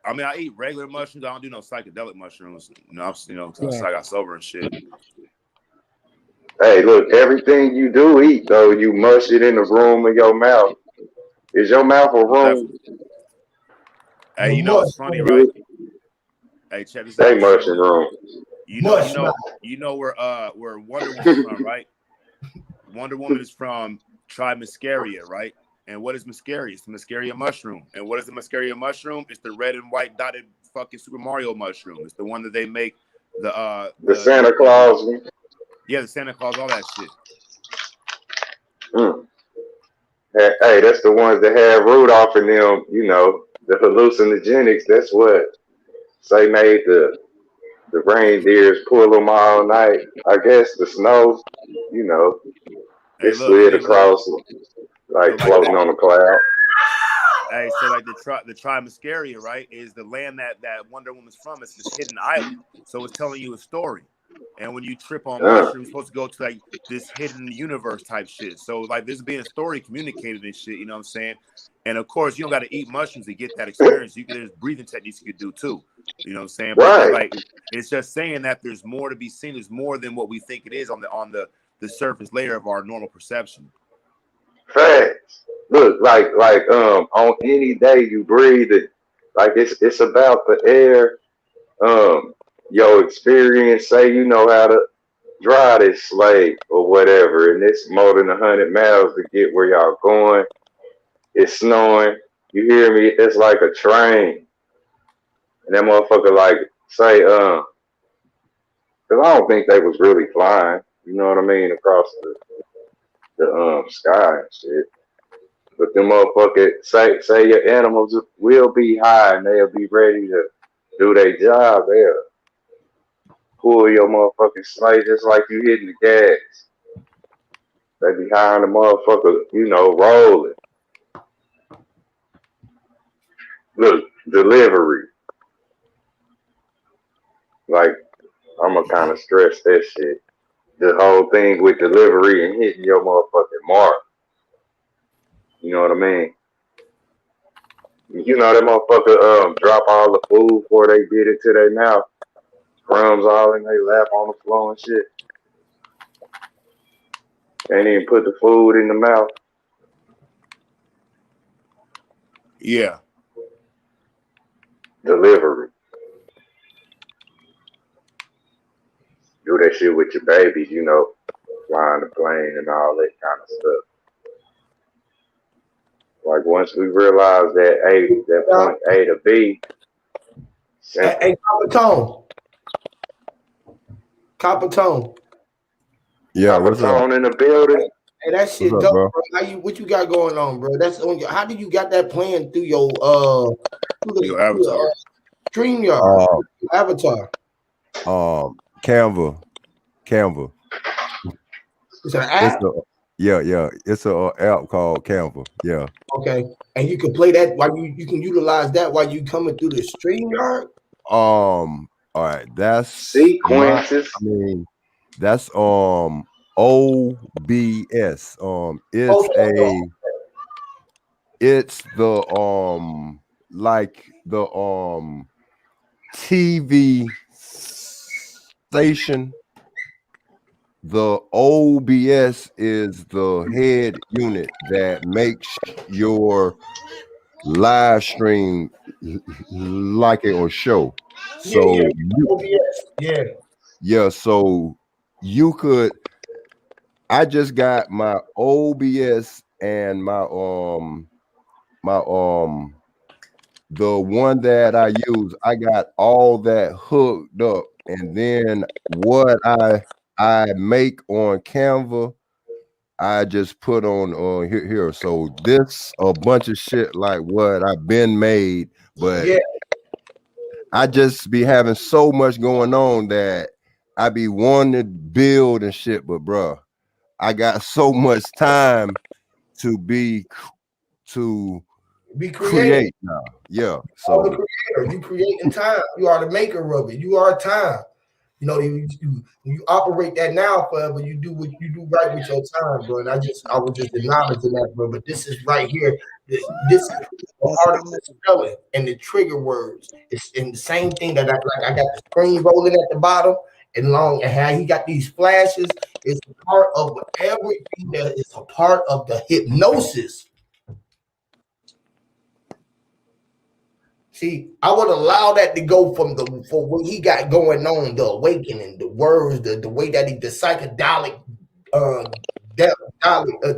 I mean, I eat regular mushrooms. I don't do no psychedelic mushrooms. Cause Yeah. I got sober and shit. Hey, look, everything you do eat though, you mush it in the room of your mouth. Is your mouth a room? Definitely. Hey, the you know mush, it's funny, bro. right? Hey, check this They out. So mushing room. Mush mouth. where Wonder Woman from, right? Wonder Woman is from tribe Muscaria, right? And what is Muscaria? It's the Muscaria mushroom. And what is the Muscaria mushroom? It's the red and white dotted fucking Super Mario mushroom. It's the one that they make The Santa Claus one. the Santa Claus, all that shit. Mm. Hey, that's the ones that have Rudolph in them, you know, the hallucinogenics. That's what say made the reindeers pull them all night. I guess the snow, you know, Hey, it look, slid and then look. across So like like floating on a cloud. the tribe Muscaria, right, is the land that Wonder Woman's from. It's this hidden island. So it's telling you a story. And when you trip on mushrooms, you're supposed to go to like this hidden universe type shit. So like there's being a story communicated and shit, you know what I'm saying? And of course, you don't got to eat mushrooms to get that experience. There's breathing techniques you could do too. You know what I'm saying? But Right. it's just saying that there's more to be seen. There's more than what we think it is on the surface layer of our normal perception. Facts. Look, on any day you breathe it, like it's about the air, your experience, say you know how to drive this slave or whatever, and it's more than 100 miles to get where y'all going. It's snowing. You hear me? It's like a train. And that motherfucker like say, because I don't think they was really flying, you know what I mean, across the sky and shit. But them motherfucker say your animals will be high and they'll be ready to do their job. They'll pull your motherfucking sleigh just like you hitting the gas. They be high on the motherfucker, you know, rolling. Look, delivery. Like, I'ma kinda stress that shit. The whole thing with delivery and hitting your motherfucking mark. You know what I mean? You know that motherfucker drop all the food before they get it to their mouth. Crumbs all in their lap on the floor and shit. Can't even put the food in the mouth. Yeah. delivery. Do that shit with your babies, you know, flying the plane and all that kind of stuff. Like once we realize that point A to B, simple. Hey, Copper Tone. Yeah, what's up? Tone in the building. Hey, that shit What's up, dope, bro? bro. What you got going on, bro? That's on your, how did you got that plan through your Your avatar. StreamYard avatar? Canva. It's an app. It's a app called Canva. Yeah. Okay, and you can play that while you can utilize that while you coming through the StreamYard. All right. That's Sequences. that's OBS. It's the like the TV station. The OBS is the head unit that makes your live stream like a show. So so you could. I just got my OBS and my the one that I use. I got all that hooked up, and then what I make on Canva, I just put on here. So this a bunch of shit like what I've been made, but I just be having so much going on that I be wanting to build and shit. But bro, I got so much time to create now. Yeah. So the creator, you create in time. You are the maker of it. You are time. You know, you operate that now forever. You do what you do right with your time, bro. And I was just acknowledging that, bro. But this is right here. This is the art of the spelling and the trigger words. It's in the same thing that I got the screen rolling at the bottom and how he got these flashes. It's part of everything that is a part of the hypnosis. See, I would allow that to go for what he got going on, the awakening, the words, the way that the psychedelic, the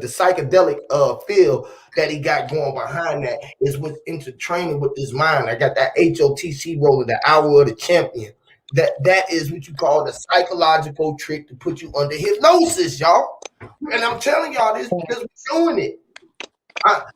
psychedelic feel that he got going behind that is what's into training with his mind. I got that HOTC rolling, the hour of the champion. That is what you call the psychological trick to put you under hypnosis, y'all. And I'm telling y'all this because we're doing it.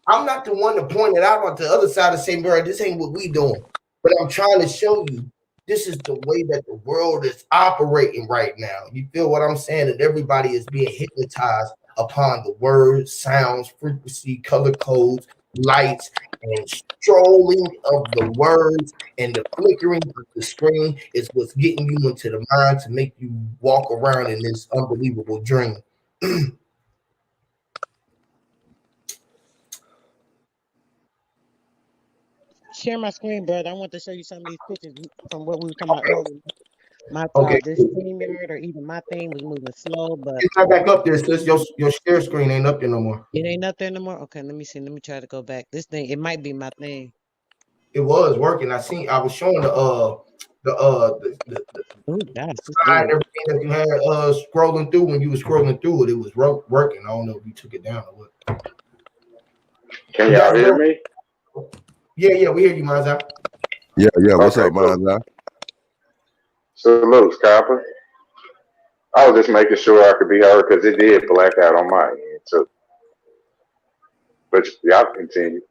I'm not the one to point it out on the other side and say, bro, this ain't what we doing. But I'm trying to show you this is the way that the world is operating right now. You feel what I'm saying? That everybody is being hypnotized upon the words, sounds, frequency, color codes, lights, and strolling of the words and the flickering of the screen is what's getting you into the mind to make you walk around in this unbelievable dream. Share my screen, brother. I want to show you some of these pictures from what we were talking about earlier. My thought, this StreamYard or even my thing was moving slow, but it's not back up there. Sis. Your share screen ain't up there no more. It ain't up there no more. Okay, let me see. Let me try to go back. This thing, it might be my thing. It was working. I was showing the slide, everything that you had scrolling through when you were scrolling through it. It was working. I don't know if you took it down or what. Can y'all hear me? Yeah, we hear you, Mazza. Yeah. What's up, Mazza? Salute, Copper. I was just making sure I could be heard because it did black out on my end too. But y'all continue.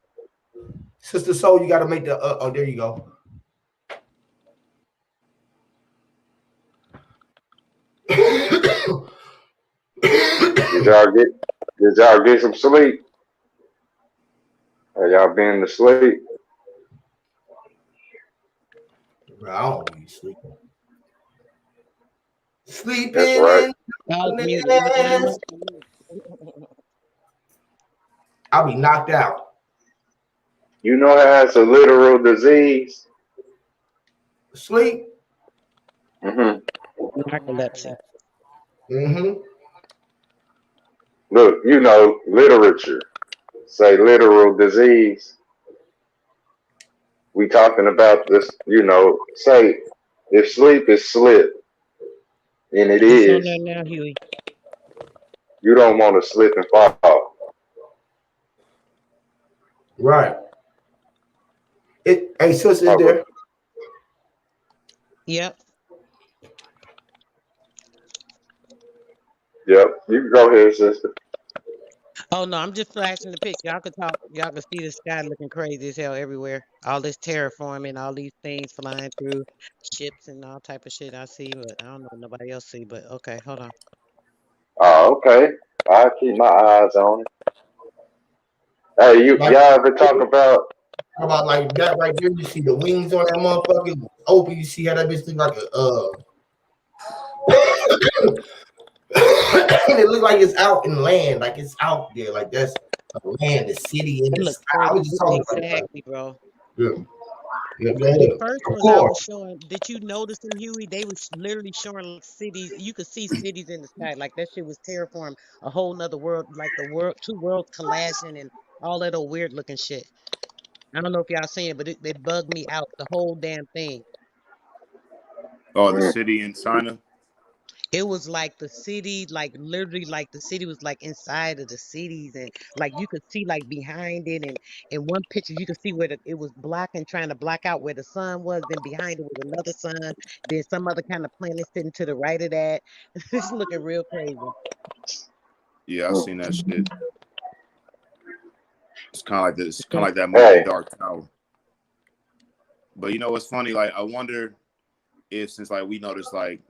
Sister Soul, you got to make the. There you go. Did y'all get some sleep? Have y'all been to sleep? Bro, I don't be sleeping. Sleeping. That's right. I'll be knocked out. You know that's a literal disease. Sleep. Narcolepsy. Look, you know, literature say literal disease. we talking about this, say if sleep is slip, and it It's on is, there now, Huey. you don't want to slip and fall. Right. Hey, sis, is there? Yep. Yep, you can go ahead, sister. Oh no, I'm just flashing the picture. Y'all can talk. Y'all can see the sky looking crazy as hell everywhere. All this terraforming, all these things flying through ships and all type of shit. I see, but I don't know what nobody else see. But okay, hold on. Oh, okay. I'll keep my eyes on it. Hey, Like, y'all ever talk about? how about like that right there? You see the wings on that motherfucker open. You see how that bitch look like and it look like it's out in land, like it's out there, like that's a land, the city in It the looks sky. I crazy. was just talking about that. Exactly, bro. Yeah, yeah, go The ahead. first Of one I course. was showing, did you notice them, Huey? They was literally showing like cities. You could see cities in the sky. Like that shit was terraform, a whole nother world, like the world, two worlds collashing and all that old weird looking shit. I don't know if y'all seen it, but it bugged me out, the whole damn thing. Oh, the city in China. It was like the city, like literally like the city was like inside of the cities and like you could see like behind it and in one picture you could see where it was blocking, trying to block out where the sun was, then behind it was another sun, then some other kind of planet sitting to the right of that. It's looking real crazy. Yeah, I seen that shit. It's kind of like this. Kind of like that Hey, movie Dark Tower. But you know what's funny? Like I wonder if since like we noticed like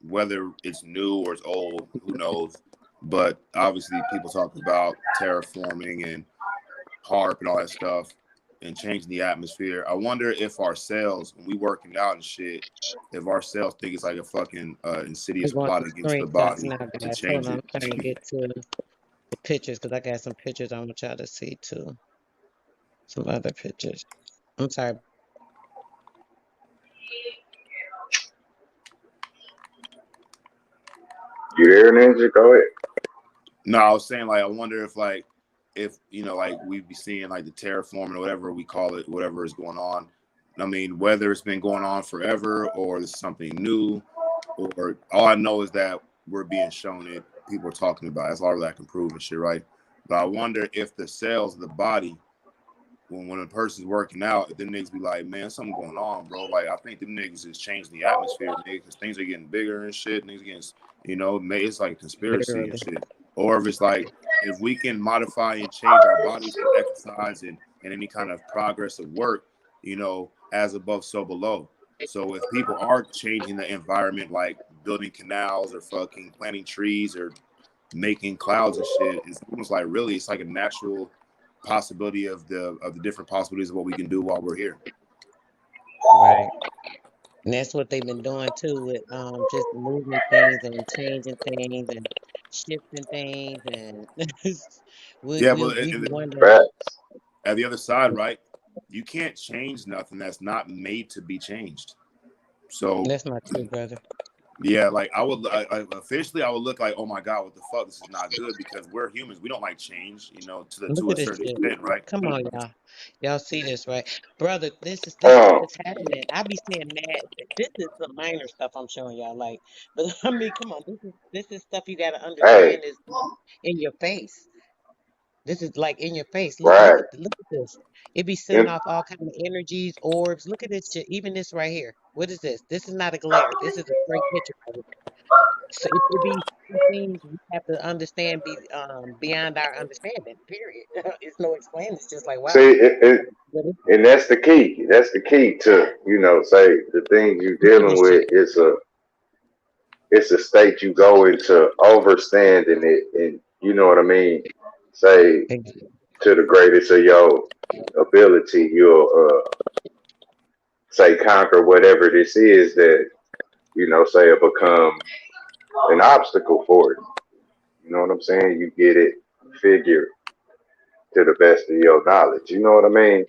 whether it's new or it's old, who knows? But obviously people talk about terraforming and HARP and all that stuff and changing the atmosphere. I wonder if our cells, when we working out and shit, if our cells think it's like a fucking I'm insidious going plot to against the screenshots body now, to guys. Hold change on, it. I'm trying to get to the pictures because I got some pictures I want y'all to see too. Some other pictures. I'm sorry. you there, Ninja? Go ahead. No, I was saying like I wonder if like like we'd be seeing like the terraforming or whatever we call it, whatever is going on. I mean, whether it's been going on forever or there's something new, or all I know is that we're being shown it. People are talking about it. That's all that I can prove and shit, right? But I wonder if the cells of the body, when a person's working out, if them niggas be like, man, something going on, bro. Like I think them niggas is changing the atmosphere, nigga, because things are getting bigger and shit. Niggas getting, it's like a conspiracy and shit. Or if it's like if we can modify and change our bodies through exercise and any kind of progress of work, as above, so below. So if people are changing the environment, like building canals or fucking planting trees or making clouds and shit, it's almost like really it's like a natural possibility of the different possibilities of what we can do while we're here. Right. And that's what they've been doing too with just moving things and changing things and shifting things and Yeah, we but we wonder. Facts. at the other side, right? You can't change nothing that's not made to be changed. So That's not true, brother. yeah, like I would officially I would look like, oh my god, what the fuck? This is not good because we're humans. We don't like change, Look to at a this certain shit. extent, right? Come on, y'all. Y'all see this, right? Brother, this stuff Um, is happening. I be saying mad. This is the minor stuff I'm showing y'all. Like, but I mean, come on, this is stuff you gotta hey, understand is in your face. This is like in your face. Look, right. look at this. It be sending And off all kind of energies, orbs. Look at this shit. Even this right here. What is this? This is not a glare. This is a straight picture of it. So it be some things we have to understand beyond our understanding. Period. It's no explaining. It's just like see, wow. What is and that's the key. That's the key to say the things you're look at dealing this with. shit. It's a state you go into overstanding it, and you know what I mean. Say Ex- to the greatest of your ability, you'll say conquer whatever this is that say it become an obstacle for it. You know what I'm saying? You get it figured to the best of your knowledge. You know what I mean?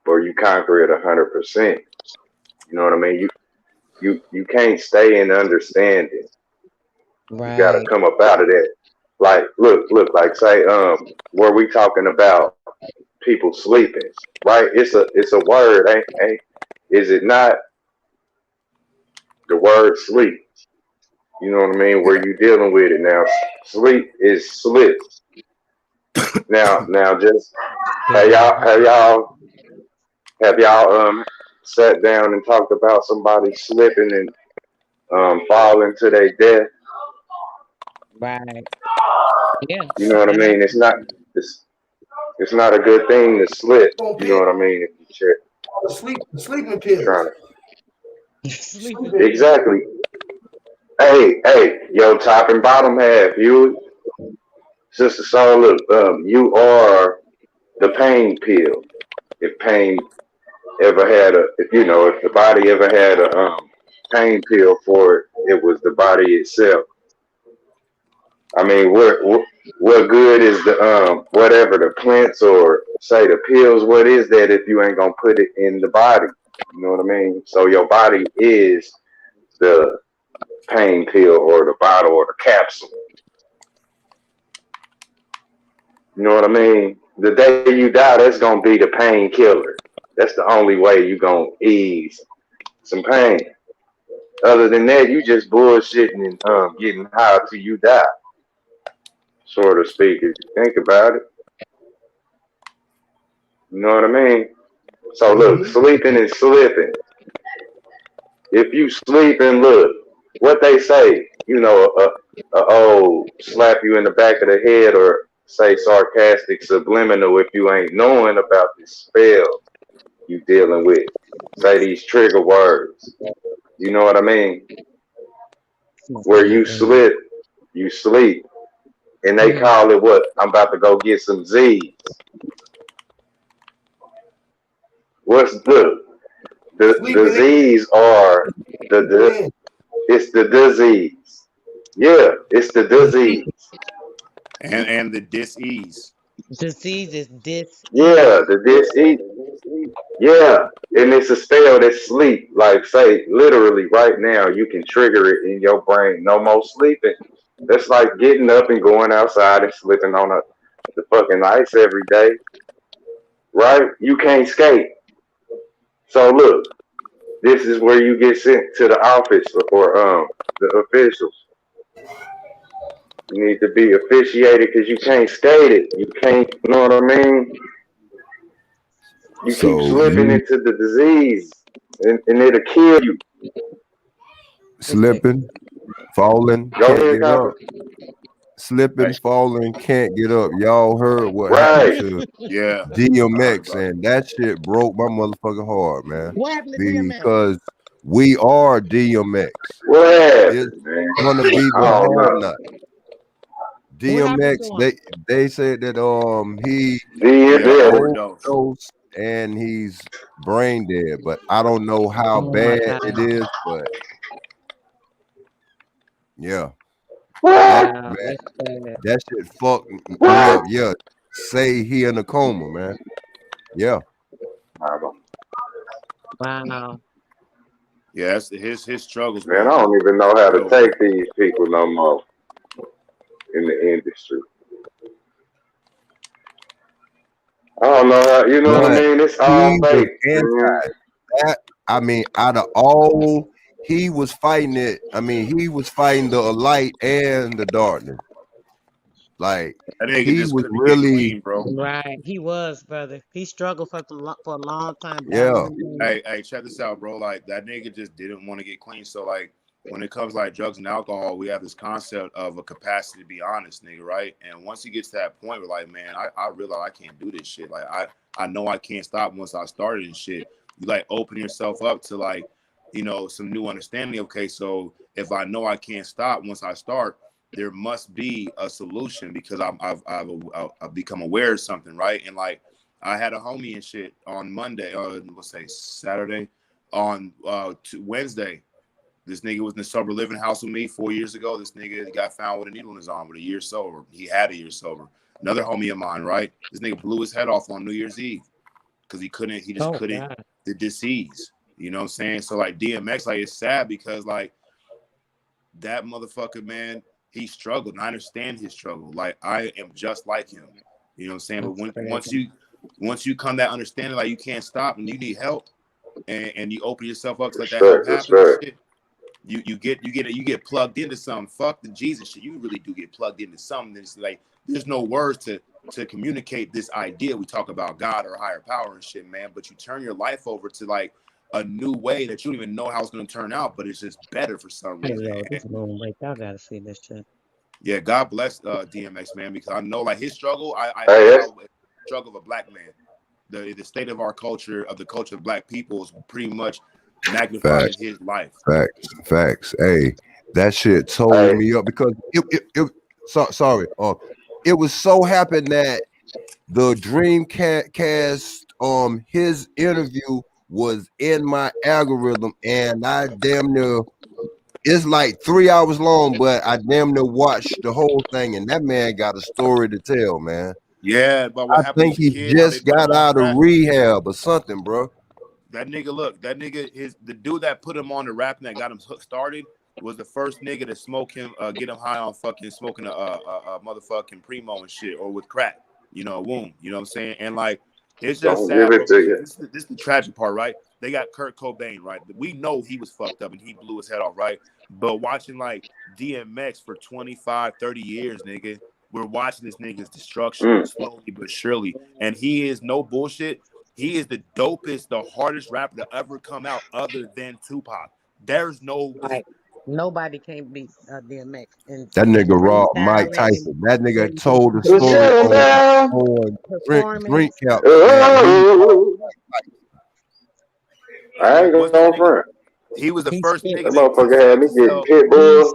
Or you conquer it 100%. You know what I mean? You can't stay in understanding. You got to Right. come up out of that. Like look, like say were we talking about people sleeping, right? It's a word, ain't is it not the word sleep? You know what I mean? Where you dealing with it now? Sleep is slip. Now, just have y'all have y'all have y'all sat down and talked about somebody slipping and falling to their death? Right. Yeah. You know what I That mean? It's it's not a good thing to slip. On You know pill, what I mean? If you check sleeping pills. trying sleeping to pills. exactly. Hey, yo, top and bottom half, you sister soul, look, you are the pain pill. If pain ever had if you know, if the body ever had a pain pill for it, it was the body itself. I mean, what good is the whatever the plants or say the pills? What is that if you ain't gonna put it in the body? You know what I mean? So your body is the pain pill or the bottle or the capsule. You know what I mean? The day you die, that's gonna be the painkiller. That's the only way you gonna ease some pain. Other than that, you just bullshitting and getting high till you die, so to speak. If you think about it, you know what I mean? So look, Mm-hmm. sleeping and slipping. If you sleep and look, what they say, you know, a old slap you in the back of the head or say sarcastic subliminal if you ain't knowing about this spell you dealing with. Say these trigger words. You know what I mean? Where Smoking that you weed. slip, you sleep, and they Mm. call it what? I'm about to go get some Z's. What's the Sleeping Z's are the in. it's the disease. Yeah, it's the Disease. disease. And the dis-ease. Disease is Yeah, dis-ease. the disease. Yeah, and it's a spell that sleep. Like say, literally, right now, you can trigger it in your brain. No more sleeping. That's like getting up and going outside and slipping on the fucking ice every day, right? You can't skate. So look, this is where you get sent to the office or the officials. You need to be officiated because you can't skate it. You can't, you know what I mean? You keep So slipping you into the disease, and it'll kill you. slipping, falling, Go can't ahead, get Copper. up. Slipping, Right. falling, can't get up. Y'all heard what happened Right. to Yeah. I heard DMX, about it. and that shit broke my motherfucking heart, man. What happened to DMX? Because we are DMX. What It's happened, man? gonna be I the don't have know. not. What happened DMX, to him? they said that he The Yeah, yeah. overdose. overdosed and he's brain dead, but I don't know how Oh my bad it God. is, but yeah, that What? Wow, man, that's sad. that shit fucked me What? up. Yeah, say he in a coma, man. Yeah, Wow. Yeah, that's his struggles Man, were I don't even know how to real. take these people no more in the industry. I don't know how, you know what I but mean? It's all he was fake, anti man. that. I mean, out of all, he was fighting it. I mean, he was fighting the light and the darkness. Like That nigga he just was couldn't get really, clean, bro. Right. He was, brother. He struggled for a long time yeah. battling things. Hey, check this out, bro. Like that nigga just didn't want to get clean. So like when it comes to, like drugs and alcohol, we have this concept of a capacity to be honest, nigga, right? And once he gets to that point, we're like, man, I realize I can't do this shit. Like I know I can't stop once I started and shit. You like open yourself up to like, some new understanding. Okay, so if I know I can't stop once I start, there must be a solution because I've become aware of something, right? And like I had a homie and shit on Monday, let's say Saturday, on Wednesday. This nigga was in the sober living house with me 4 years ago. This nigga got found with a needle in his arm with a year sober. He had a year sober. Another homie of mine, right? This nigga blew his head off on New Year's Eve because he just Oh couldn't, God. the disease. You know what I'm saying? So like DMX, like it's sad because like that motherfucker, man, he struggled. And I understand his struggle. Like I am just like him. You know what I'm saying? But That's when once crazy. you once you come that understanding, like you can't stop and you need help, and you open yourself up to let that help happen, and shit, you get plugged into something. Fuck the Jesus shit. You really do get plugged into something that's like there's no words to communicate this idea. We talk about God or higher power and shit, man, but you turn your life over to like a new way that you don't even know how it's going to turn out, but it's just better for some reason. Yo, this room, like, y'all gotta see this shit. Yeah, God bless DMX, man, because I know like his struggle. I know the struggle of a black man. The state of our culture, of the culture of black people, is pretty much magnified in his life. Facts. Hey, that shit told me up because it was so happened that the Dreamcast his interview was in my algorithm, and I damn near, it's like 3 hours long, but I damn near watched the whole thing, and that man got a story to tell, man. Yeah, but what I think he just got out of rehab or something, bro. That nigga, the dude that put him on the rap and that got him started was the first nigga to smoke him, get him high on fucking smoking a motherfucking Primo and shit, or with crack, you know, a womb, you know what I'm saying? And like, it's just sad. This is the tragic part, right? They got Kurt Cobain, right? We know he was fucked up and he blew his head off, right? But watching like DMX for 25, 30 years, nigga, we're watching this nigga's destruction slowly but surely. And he is no bullshit. He is the dopest, the hardest rapper to ever come out other than Tupac. There's no... Nobody can beat DMX. And that nigga raw Mike Tyson. That nigga told the story on Drink Count. I ain't going to front. He was the first nigga. That motherfucker had me getting pit bulls.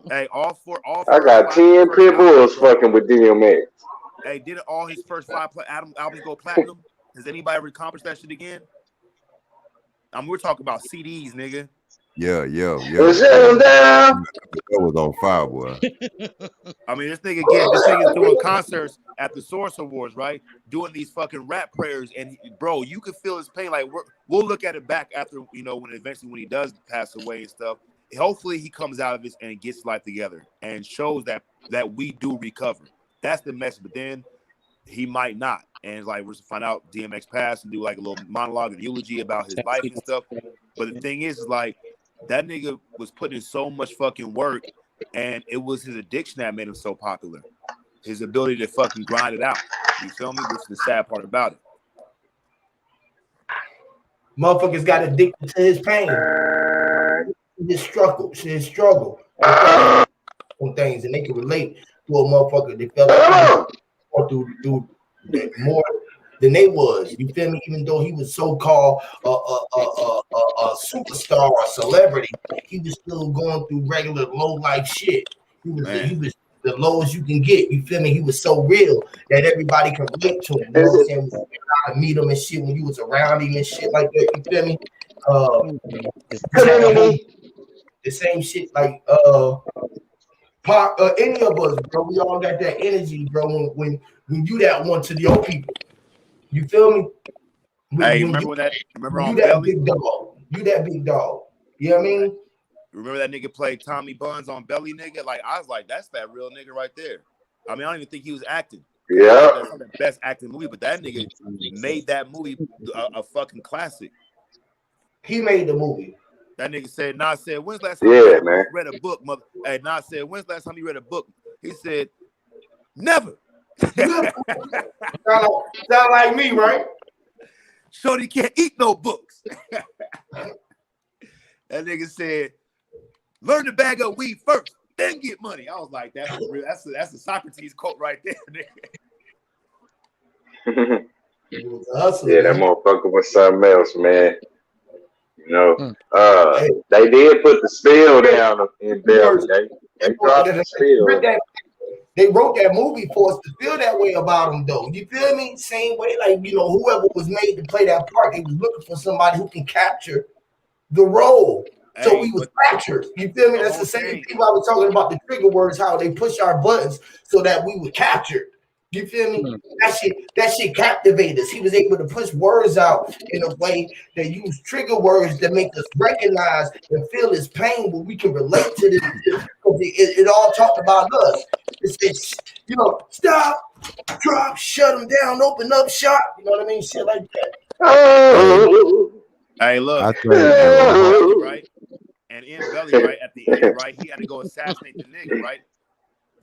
Hey, all four. I got 10 pit bulls fucking with DMX. Hey, did all his first 5 albums go platinum? Has anybody ever accomplished that shit again? We're talking about CDs, nigga. Yeah. That was on fire, boy. I mean, this nigga's doing concerts at the Source Awards, right? Doing these fucking rap prayers, and bro, you can feel his pain. Like we'll look at it back after, you know, when he does pass away and stuff. Hopefully, he comes out of this and gets life together and shows that we do recover. That's the message. But then he might not, and it's like we're to find out DMX passed and do like a little monologue and eulogy about his life and stuff. But the thing is like, that nigga was putting in so much fucking work, and it was his addiction that made him so popular. His ability to fucking grind it out. You feel me? Which is the sad part about it. Motherfuckers got addicted to his pain, his struggle, on things, and they can relate to a motherfucker. They felt like through more than they was. You feel me? Even though he was so-called a superstar or celebrity, he was still going through regular low-life shit. He was the lowest you can get. You feel me? He was so real that everybody can relate to him. You know what I'm saying? You got to meet him and shit when you was around him and shit like that. You feel me? The same shit like any of us, bro. We all got that energy, bro. When you that one to your people. You feel me? Remember on Belly? You that big dog. You know what I mean? Remember that nigga played Tommy Buns on Belly, nigga? Like, I was like, that's that real nigga right there. I mean, I don't even think he was acting. Yeah. That's not the best acting movie, but that nigga made that movie a fucking classic. He made the movie. That nigga said, Nas said, when's the last time you read a book, mother? Hey, Nas said, when's the last time you read a book? He said, never. Sound like me, right? Shorty can't eat no books. That nigga said, learn to bag up weed first, then get money. I was like, that's a Socrates quote right there, nigga. Yeah, that motherfucker was something else, man. You know, they did put the spell down in Belly. They dropped the spell. They wrote that movie for us to feel that way about him, though. You feel me? Same way, like, you know, whoever was made to play that part, they was looking for somebody who can capture the role. So we was captured. You feel me? That's the same thing I was talking about the trigger words, how they push our buttons so that we were captured. You feel me? That shit captivated us. He was able to push words out in a way that use trigger words that make us recognize and feel his pain, but we can relate to this. Because because it all talked about us. It's stop, drop, shut them down, open up shop. You know what I mean? Shit like that. Oh, Hey, look, I think Belly, right? And in Belly, right at the end, right, he had to go assassinate the nigga, right?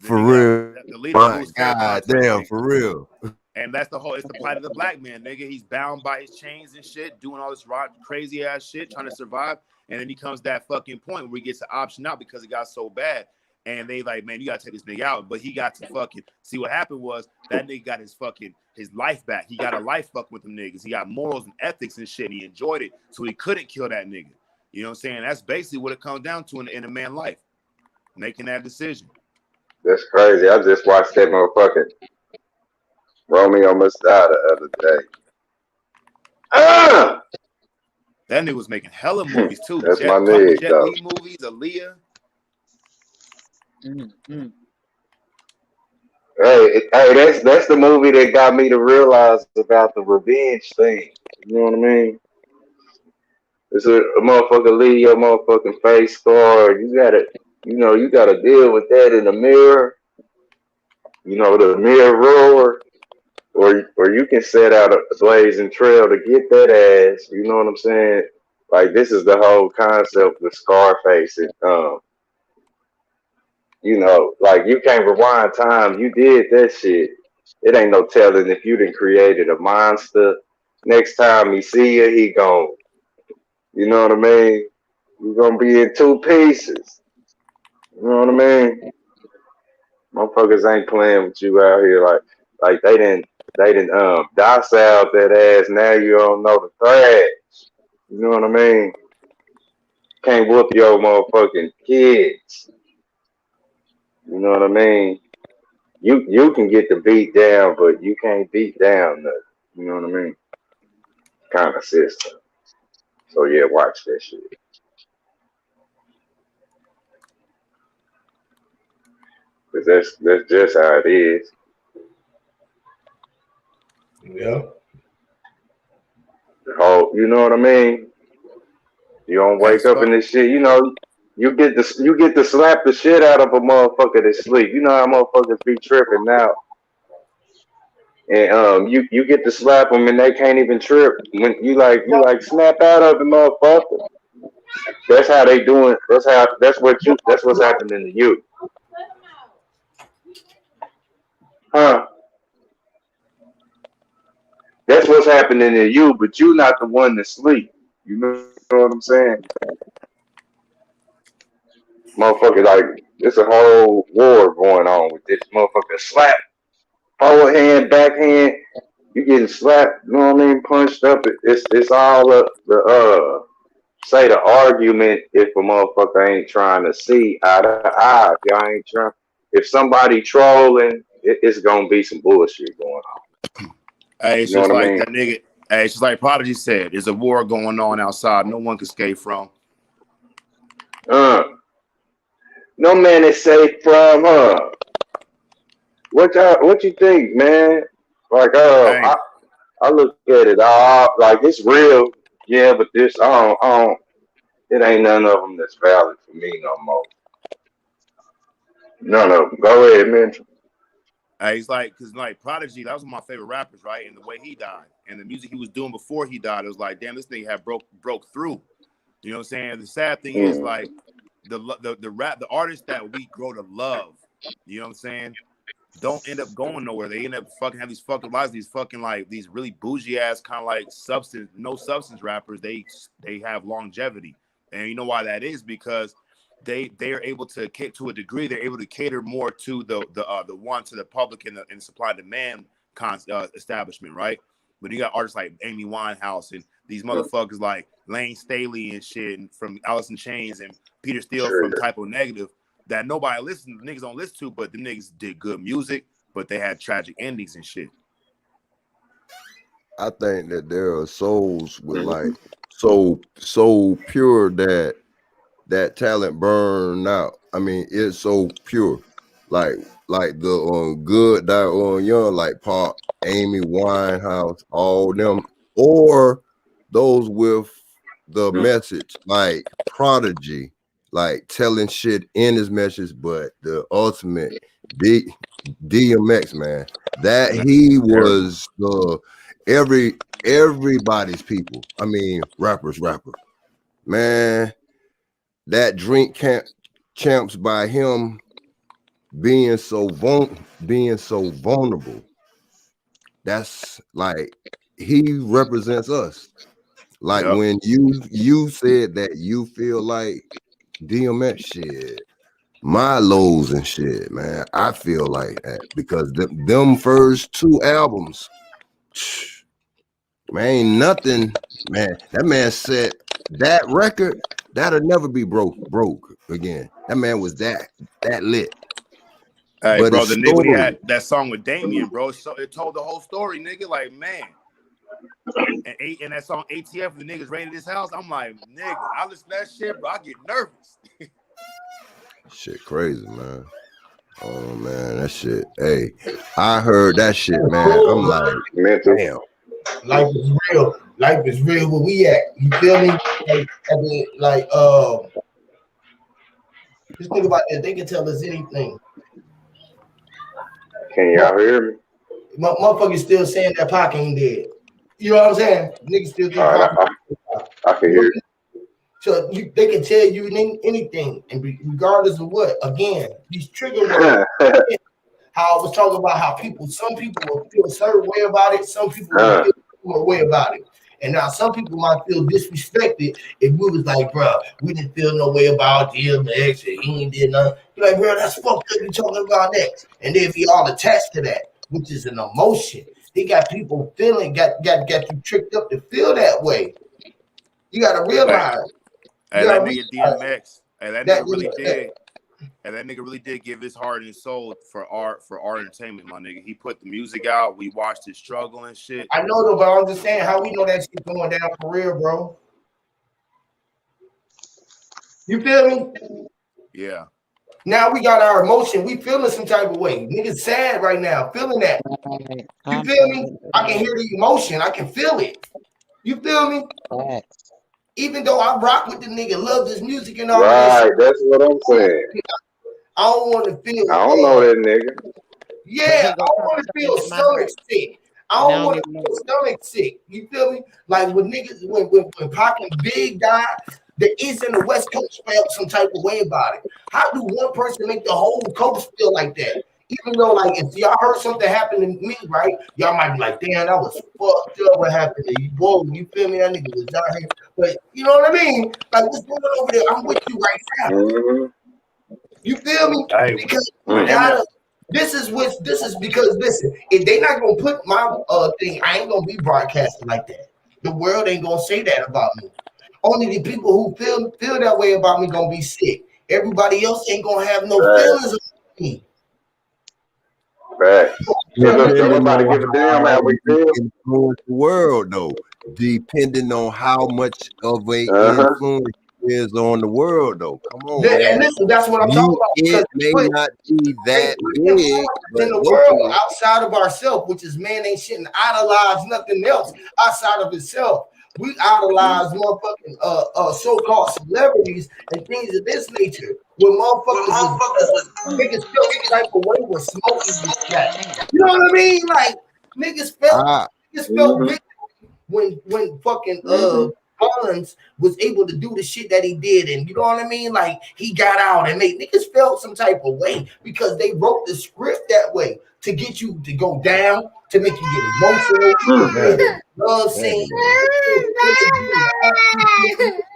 The for nigga real. the leader of Louis God Farrakhan's damn, thing. for real. And that's it's the plight of the black man, nigga. He's bound by his chains and shit, doing all this crazy ass shit, trying to survive. And then he comes to that fucking point where he gets to option out because it got so bad. And they like, man, you gotta take this nigga out. But he got to fucking see what happened was that nigga got his life back. He got a life fucking with them niggas. He got morals and ethics and shit. And he enjoyed it. So he couldn't kill that nigga. You know what I'm saying? That's basically what it comes down to in a man's life. Making that decision. that's crazy. I just watched that motherfucking Romeo Must Die the other day. That nigga was making hella movies too. That's my couple nigga, Jet though. Li movies, Aaliyah. Hey, that's the movie that got me to realize about the revenge thing. You know what I mean? It's a motherfucker leave your motherfucking face scar. You gotta deal with that in the mirror. You know, the mirror, or you can set out a blazing trail to get that ass. You know what I'm saying? Like, this is the whole concept with Scarface. And, like, you can't rewind time. You did that shit. It ain't no telling if you done created a monster. Next time he see you, he gon', you know what I mean? You're gonna be in two pieces. You know what I mean? Motherfuckers ain't playing with you out here like they didn't docile that ass. Now you don't know the threats. You know what I mean? Can't whoop your motherfucking kids. You know what I mean? You can get the beat down, but you can't beat down nothing. You know what I mean? Kind of system. So yeah, watch that shit. Cause that's just how it is. Yeah. The whole, you know what I mean? You don't wake up in this shit. You know, you get to slap the shit out of a motherfucker that sleep. You know how motherfuckers be tripping now. And you get to slap them and they can't even trip. When you snap out of the motherfucker. That's how they doing. That's what's happening to you. Huh? That's what's happening to you, but you not the one to sleep. You know what I'm saying? Motherfucker, like, there's a whole war going on with this motherfucker. Slap, forehand, backhand. You getting slapped, you know what I mean? Punched up. It's all say the argument if a motherfucker ain't trying to see eye to eye. If somebody trolling, it's gonna be some bullshit going on. Hey, it's just like that nigga. Hey, it's just like Prodigy said. There's a war going on outside. No one can escape from. No man is safe from her. What you think, man? Like, I look at it all like it's real, yeah, but this I don't. It ain't none of them that's valid for me no more. None of them. Go ahead, man. He's like, cause like Prodigy, that was one of my favorite rappers, right? And the way he died, and the music he was doing before he died, it was like, damn, this thing had broke through. You know what I'm saying? The sad thing is like the artists that we grow to love, you know what I'm saying, don't end up going nowhere. They end up fucking have these fucking lives, these fucking like these really bougie ass kind of like no substance rappers. They have longevity, and you know why that is? Because they are able to to a degree. They're able to cater more to the public and the supply and demand establishment, right? But you got artists like Amy Winehouse and these motherfuckers like Lane Staley and shit, and from Alice in Chains and Peter Steele from Typo Negative that nobody listens, niggas don't listen to, but the niggas did good music, but they had tragic endings and shit. I think that there are souls with like so pure that talent burn out. I mean, it's so pure. Like the good die on young, like Pop, Amy Winehouse, all them, or those with the message, like Prodigy, like telling shit in his message, but the ultimate DMX, man, that he was everybody's people. I mean, rapper, man. That drink champs by him being so vulnerable. That's like he represents us. Like when you said that you feel like DMX shit, my lows and shit, man. I feel like that because them first 2 albums, man, ain't nothing, man. That man said that record that'll never be broke again. That man was that lit. Hey, but bro, the nigga we had that song with Damien, bro. So it told the whole story, nigga. Like, man. And that song ATF, the niggas raided his house. I'm like, nigga, I listen to that shit, bro. I get nervous. Shit crazy, man. Oh man, that shit. Hey, I heard that shit, man. I'm like, damn. Life is real. Life is real where we at. You feel me? Like, just think about it. They can tell us anything. Can y'all hear me? Motherfuckers still saying that Pac ain't dead. You know what I'm saying? Niggas still think I can hear you. So they can tell you anything, and regardless of what. Again, these trigger words. How I was talking about how some people will feel a certain way about it, some people will feel a way about it. And now some people might feel disrespected if we was like, bro, we didn't feel no way about DMX and he ain't did nothing. You're like, bro, that's fucked up. You talking about next. And then be all attached to that, which is an emotion. They got people feeling, got you tricked up to feel that way. You gotta realize. And that nigga DMX, and that nigga really did. And that nigga really did give his heart and soul for art entertainment, my nigga. He put the music out. We watched his struggle and shit. I know though, but I'm just saying how we know that shit going down for real, bro. You feel me? Yeah. Now we got our emotion. We feeling some type of way. Niggas sad right now, feeling that. You feel me? I can hear the emotion. I can feel it. You feel me? Even though I rock with the nigga, love his music and all that. Right, that's what I'm saying. I don't want to feel. I don't know that nigga. Yeah, I don't want to feel stomach sick. I don't want to feel stomach sick. You feel me? Like when niggas, when Pac and Big died, the East and the West Coast felt some type of way about it. How do one person make the whole coast feel like that? Even though, like, if y'all heard something happen to me, right, y'all might be like, damn, that was fucked up what happened to you. Whoa, you feel me? That nigga was down here. But you know what I mean? Like, what's going on over there? I'm with you right now. Mm-hmm. You feel me? Because we gotta, this is because, listen, if they not gonna put my thing, I ain't gonna be broadcasting like that. The world ain't gonna say that about me. Only the people who feel that way about me gonna be sick. Everybody else ain't gonna have no feelings about me. Right. Nobody give a damn how we feel. Influence the world though, depending on how much of a influence is on the world though. Come on, and listen, that's what I'm talking about. It may not be that big, but in the world outside of ourselves, which is man ain't shit and idolize nothing else outside of itself. We idolize motherfucking so-called celebrities and things of this nature. When motherfuckers niggas feel some type of way with smoking that. You know what I mean? Like niggas felt victory when fucking Collins was able to do the shit that he did, and you know what I mean? Like he got out and niggas felt some type of way because they wrote the script that way to get you to go down, to make you get emotional, love scenes.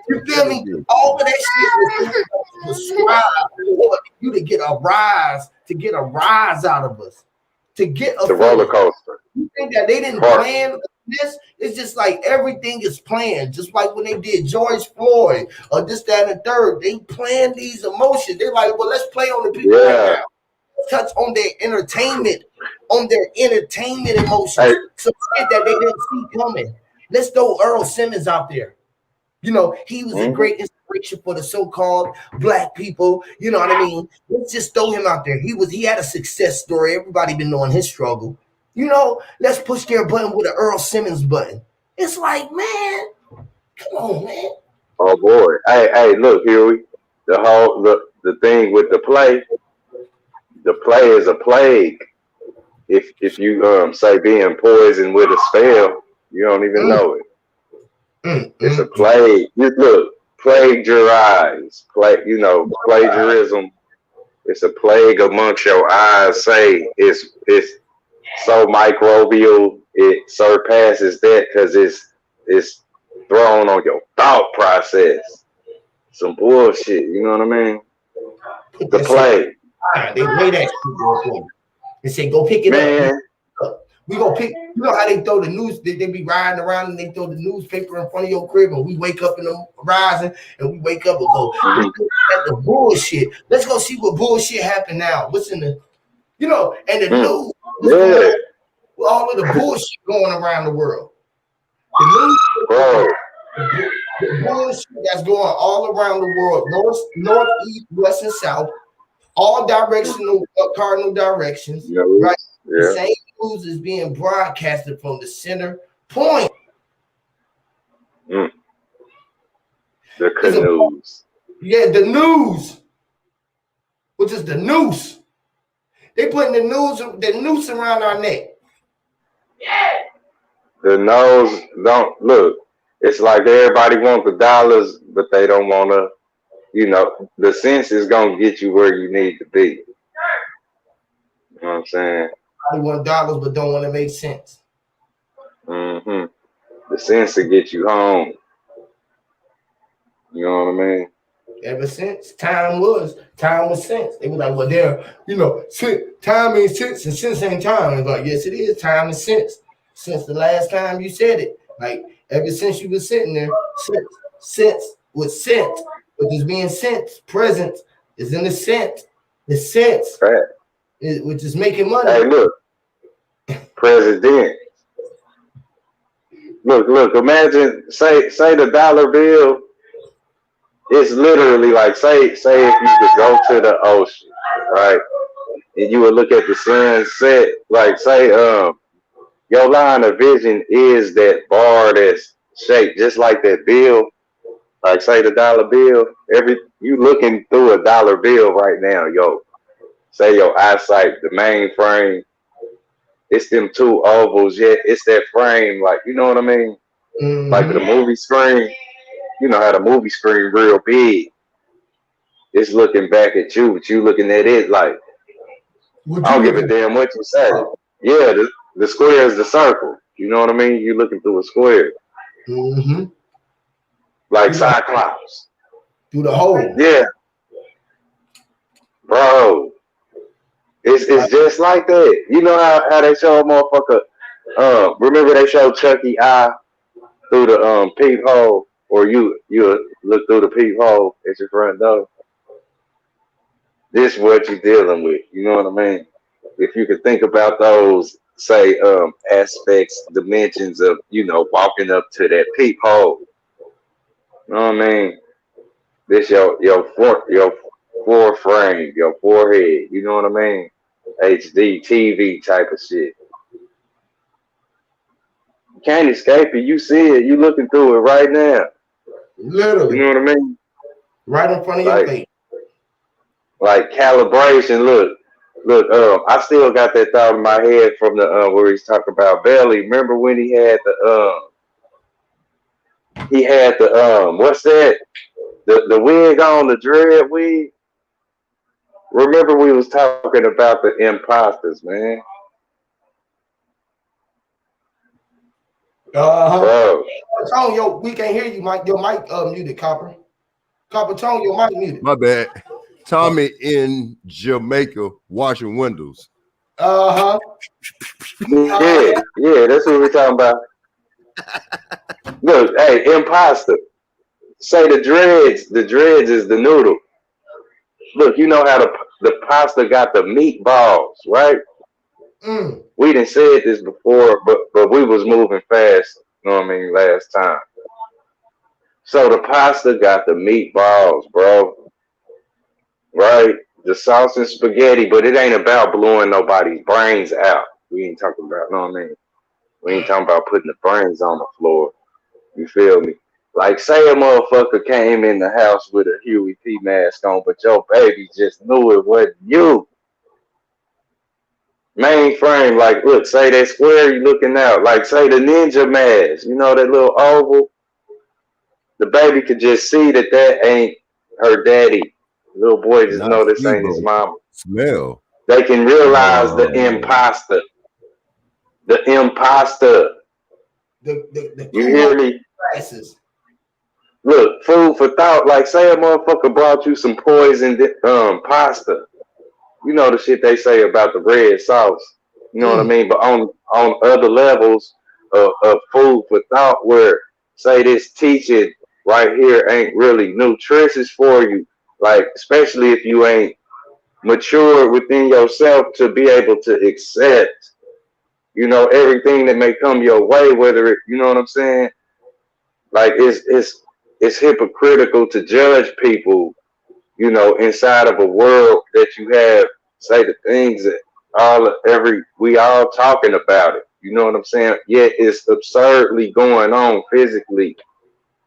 You feel me? All of that shit was prescribed for you to get a rise out of us, to get a roller coaster. You think that they didn't plan this? It's just like everything is planned, just like when they did George Floyd or this, that, and the third. They plan these emotions. They're like, well, let's play on the people right now. Touch on their entertainment, emotions. Hey. Some shit that they didn't see coming. Let's throw Earl Simmons out there. You know, he was a great inspiration for the so-called black people. You know what I mean? Let's just throw him out there. He had a success story. Everybody been knowing his struggle. You know, let's push their button with an Earl Simmons button. It's like, man, come on, man. Oh boy. Hey, look, Huey. the thing with the play is a plague. If you say being poisoned with a spell, you don't even know it. It's a plague. You look, plagiarize, plagiarism. It's a plague amongst your eyes. Say it's so microbial, it surpasses that because it's thrown on your thought process. Some bullshit, you know what I mean? The plague. They lay that shit for you. They say, go pick it up. We gonna pick. You know how they throw the news? They be riding around and they throw the newspaper in front of your crib, and we wake up in the rising, and we wake up and go, let's look at the bullshit. Let's go see what bullshit happened now. What's in the, and the news. With all of the bullshit going around the world. The news, the bullshit that's going all around the world, north, east, west, and south, all directional, cardinal directions, right? Yeah. The same news is being broadcasted from the center point. The canoes. The news, which is the noose. They putting the noose around our neck. The nose don't look. It's like everybody wants the dollars, but they don't want to. The sense is gonna get you where you need to be. You know what I'm saying? I want dollars, but don't want to make sense. The sense to get you home. You know what I mean? Ever since time was sense. They were like, well, time ain't sense and sense ain't time. It's like, yes, it is. Time is sense. Since the last time you said it, like ever since you was sitting there, sense was sent, which is being sent. Present is in the scent. The sense, right. Which is making money. Hey, look, president. Look. Imagine, say the dollar bill. It's literally like say if you could go to the ocean, right, and you would look at the sunset. Like say your line of vision is that bar that's shaped just like that bill. Like say the dollar bill. You looking through a dollar bill right now, say your eyesight, the main frame, it's them two ovals, it's that frame, like, you know what I mean? Like the movie screen, you know how the movie screen real big. It's looking back at you, but you looking at it like, I don't give a damn what you say. Yeah, the square is the circle. You know what I mean? You looking through a square. Like Cyclops. Through the hole. Yeah. Bro. It's just like that. You know how they show a motherfucker. Remember they showed Chucky eye through the peephole, or you look through the peephole at your front door. This is what you're dealing with. You know what I mean? If you could think about those, say, aspects, dimensions of, walking up to that peephole. You know what I mean? This your floor frame, your forehead. You know what I mean? HD TV type of shit. You can't escape it. You see it. You looking through it right now. Literally. You know what I mean? Right in front of your face. Like calibration. Look. I still got that thought in my head from the where he's talking about Belly. Remember when he had the what's that? The wig on, the dread wig. Remember we was talking about the imposters, man. Bro. Tone, we can't hear you, Mike. Your mic muted, Copper. Copper Tone, your mic muted. My bad. Tommy in Jamaica washing windows. Yeah, that's what we're talking about. Look, hey, imposter. Say the dreads is the noodle. Look, you know how the pasta got the meatballs, right? We didn't say this before, but we was moving fast, you know what I mean, last time. So the pasta got the meatballs, bro. Right? The sauce and spaghetti, but it ain't about blowing nobody's brains out. We ain't talking about, you know what I mean? We ain't talking about putting the brains on the floor. You feel me? Like, say a motherfucker came in the house with a Huey P mask on, but your baby just knew it wasn't you. Mainframe, like, look, say that square you looking out, like, say the ninja mask, you know, that little oval. The baby could just see that that ain't her daddy. The little boy just Not know this see, ain't his bro. mama. Smell. They can realize the Oh, imposter. The imposter. The You Kool-Aid hear me? glasses. Look, food for thought. Like, say a motherfucker brought you some poisoned pasta. You know the shit they say about the red sauce. You know what I mean? But on other levels of food for thought, where say this teaching right here ain't really nutritious for you. Like, especially if you ain't mature within yourself to be able to accept, you know, everything that may come your way, whether it, you know what I'm saying? Like, it's hypocritical to judge people, you know, inside of a world that you have, say the things that we all talking about it. You know what I'm saying? Yet it's absurdly going on physically.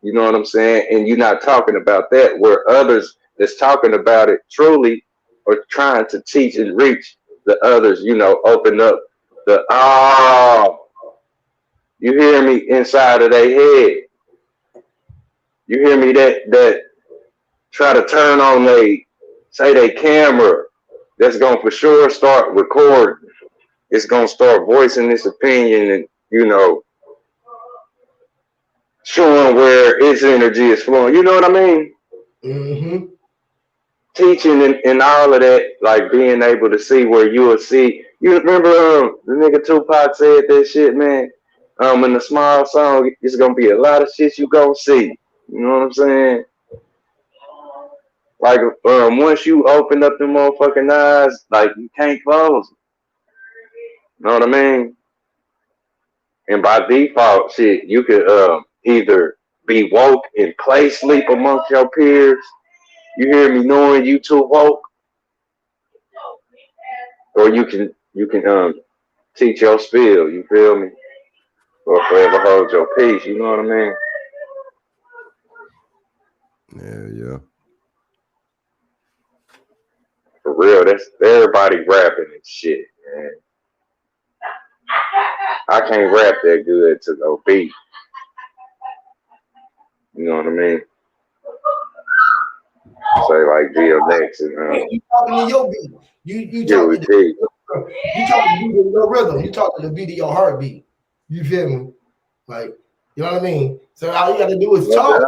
You know what I'm saying? And you're not talking about that, where others that's talking about it truly are trying to teach and reach the others, you know, open up the you hear me, inside of their head. You hear me, that try to turn on they camera, that's gonna for sure start recording. It's gonna start voicing this opinion and, you know, showing where its energy is flowing. You know what I mean? Mm-hmm. Teaching and all of that, like being able to see where you will see. You remember the nigga Tupac said that shit, man? In the small song, it's gonna be a lot of shit you gonna see. You know what I'm saying? Like, once you open up the motherfucking eyes, like, you can't close them. You know what I mean? And by default, shit, you could either be woke and play sleep amongst your peers. You hear me? Knowing you too woke, or you can teach your spill. You feel me? Or forever hold your peace. You know what I mean? yeah. For real, that's everybody rapping and shit, man. I can't rap that good to no beat. You know what I mean? Say like DMX and You talking to your beat. You Huey talking to P. you talking to beat of your rhythm. You talking to beat of your heartbeat. You feel me? Like, you know what I mean? So all you gotta do is talk.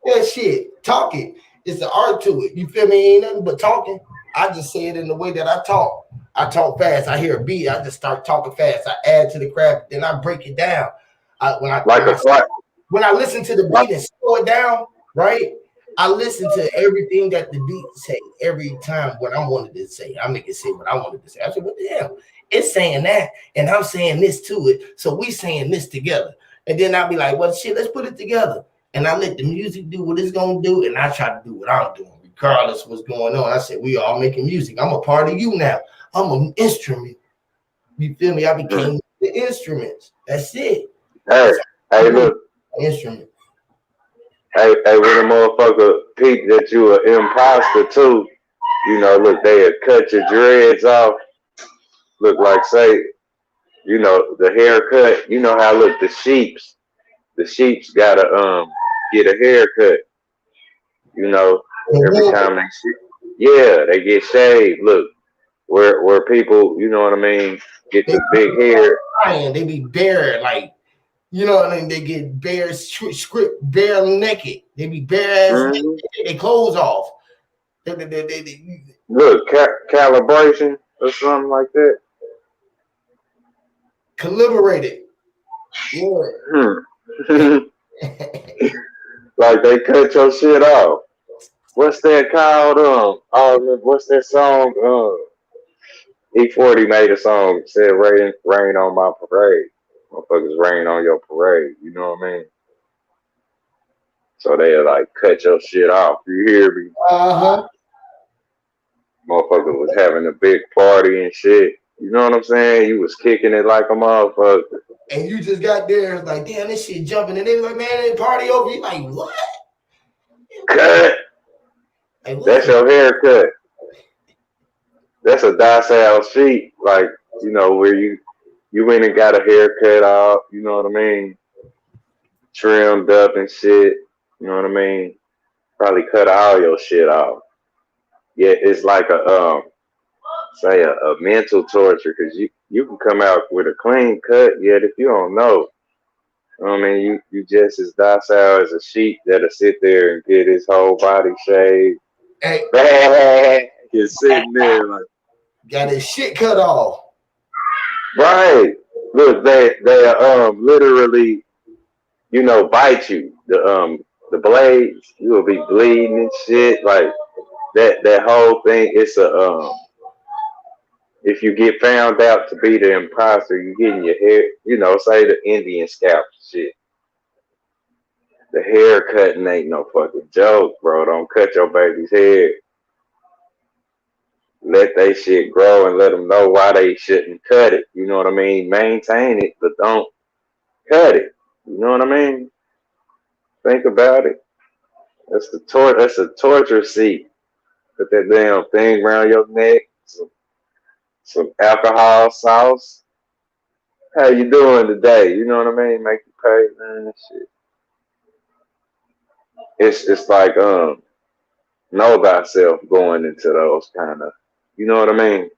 That shit. Talk it. It's the art to it. You feel me? Ain't nothing but talking. I just say it in the way that I talk. I talk fast. I hear a beat. I just start talking fast. I add to the craft, then I break it down. When I listen to the beat and slow it down, right? I listen to everything that the beat say every time what I wanted to say. I make it say what I wanted to say. I said, what the hell? It's saying that, and I'm saying this to it. So we saying this together. And then I'll be like, well, shit, let's put it together. And I let the music do what it's gonna do, and I try to do what I'm doing, regardless of what's going on. I said, we all making music. I'm a part of you now. I'm an instrument. You feel me? I became the instruments. That's it. Hey, look. Instrument. Hey, when a motherfucker peep that you an imposter too, you know, look, they'll cut your dreads off. Look, like, say, you know, the haircut, you know how, look, the sheeps gotta get a haircut, you know, every time they get shaved. Look, where people, you know what I mean, get the big hair. They be bare, like, you know what I mean? They get bare, bare naked. They be bare ass naked. They clothes off. Look, calibration or something like that. Calibrated. Yeah. Like, they cut your shit off. What's that called? What's that song? E40 made a song, said rain on my parade. Motherfuckers rain on your parade. You know what I mean? So they like cut your shit off. You hear me? Uh-huh. Motherfucker was having a big party and shit. You know what I'm saying? You was kicking it like a motherfucker. And you just got there, it's like, damn, this shit jumping. And they was like, man, ain't party over. You like, what? Cut. Like, what? That's your haircut. That's a docile sheet, like, you know, where you went and got a haircut off, you know what I mean? Trimmed up and shit, you know what I mean? Probably cut all your shit off. Yeah, it's like a say a mental torture, because you can come out with a clean cut, yet if you don't know, I mean, you just as docile as a sheep that'll sit there and get his whole body shaved. Hey. You're sitting there like, got his shit cut off. right. Look, they literally, you know, bite you. The blades, you will be bleeding and shit. Like that whole thing. It's a if you get found out to be the imposter, you getting your hair, you know, say the Indian scalp shit. The hair cutting ain't no fucking joke, bro. Don't cut your baby's hair. Let they shit grow and let them know why they shouldn't cut it. You know what I mean? Maintain it, but don't cut it. You know what I mean? Think about it. That's a torture seat. Put that damn thing around your neck. Some alcohol sauce. How you doing today? You know what I mean? Make you pay, man. Shit. It's like know thyself going into those kind of, you know what I mean?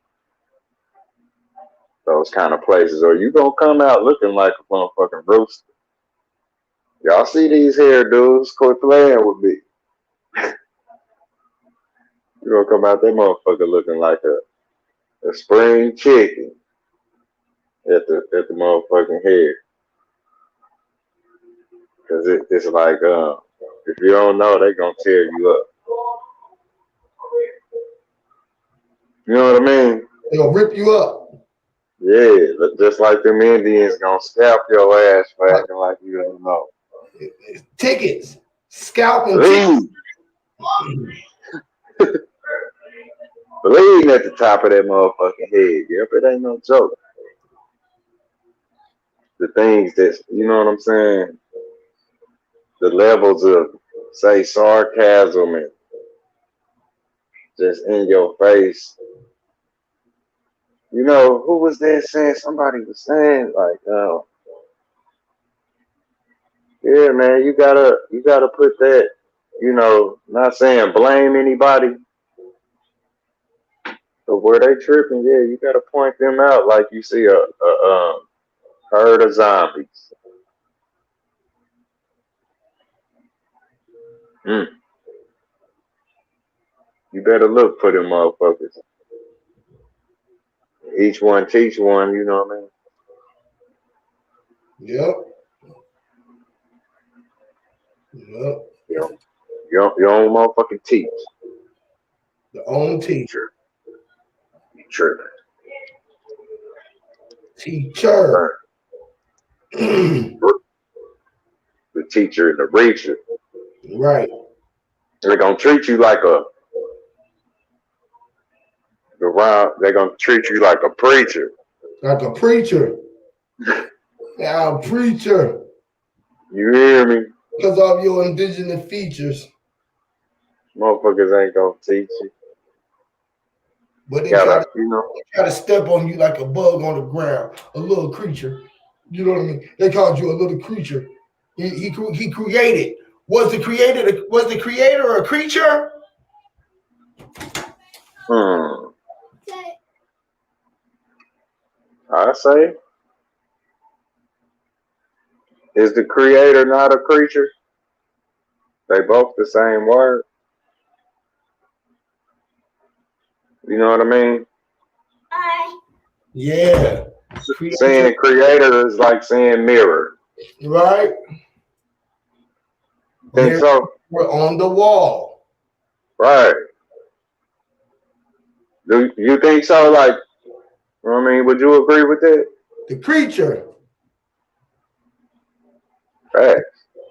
Those kind of places, or you gonna come out looking like a motherfucking rooster. Y'all see these hairdos? Quit playing with me. You gonna come out that motherfucker looking like a spring chicken at the motherfucking hair. Cause it's like if you don't know, they gonna tear you up. You know what I mean? They gonna rip you up. Yeah, but just like them Indians gonna scalp your ass for acting like you don't know. Tickets. Scalping Bleeding. Bleeding at the top of that motherfucking head. Yep, it ain't no joke. The things that, you know what I'm saying? The levels of, say, sarcasm and just in your face. You know, who was there saying, somebody was saying, like, yeah, man, you gotta put that, you know, not saying blame anybody, but where they tripping, yeah, you gotta point them out like you see a herd of zombies. You better look for them motherfuckers. Each one teach one, you know what I mean? Yep. You don't motherfucking teach. The own teacher. You tripping. Teacher. The teacher and the preacher. Right. They're gonna treat you like they're gonna treat you like a preacher. Like a preacher. Yeah, a preacher. You hear me? Because of your indigenous features. Motherfuckers ain't gonna teach you. But they try to step on you like a bug on the ground, a little creature. You know what I mean? They called you a little creature. He created. Was the creator a creature? I say, is the creator not a creature? They both the same word. You know what I mean? Yeah. Saying creator is like saying mirror. Right? Think so? We're on the wall. Right. Do you think so? Like, you know what I mean? Would you agree with that? The creature. Right.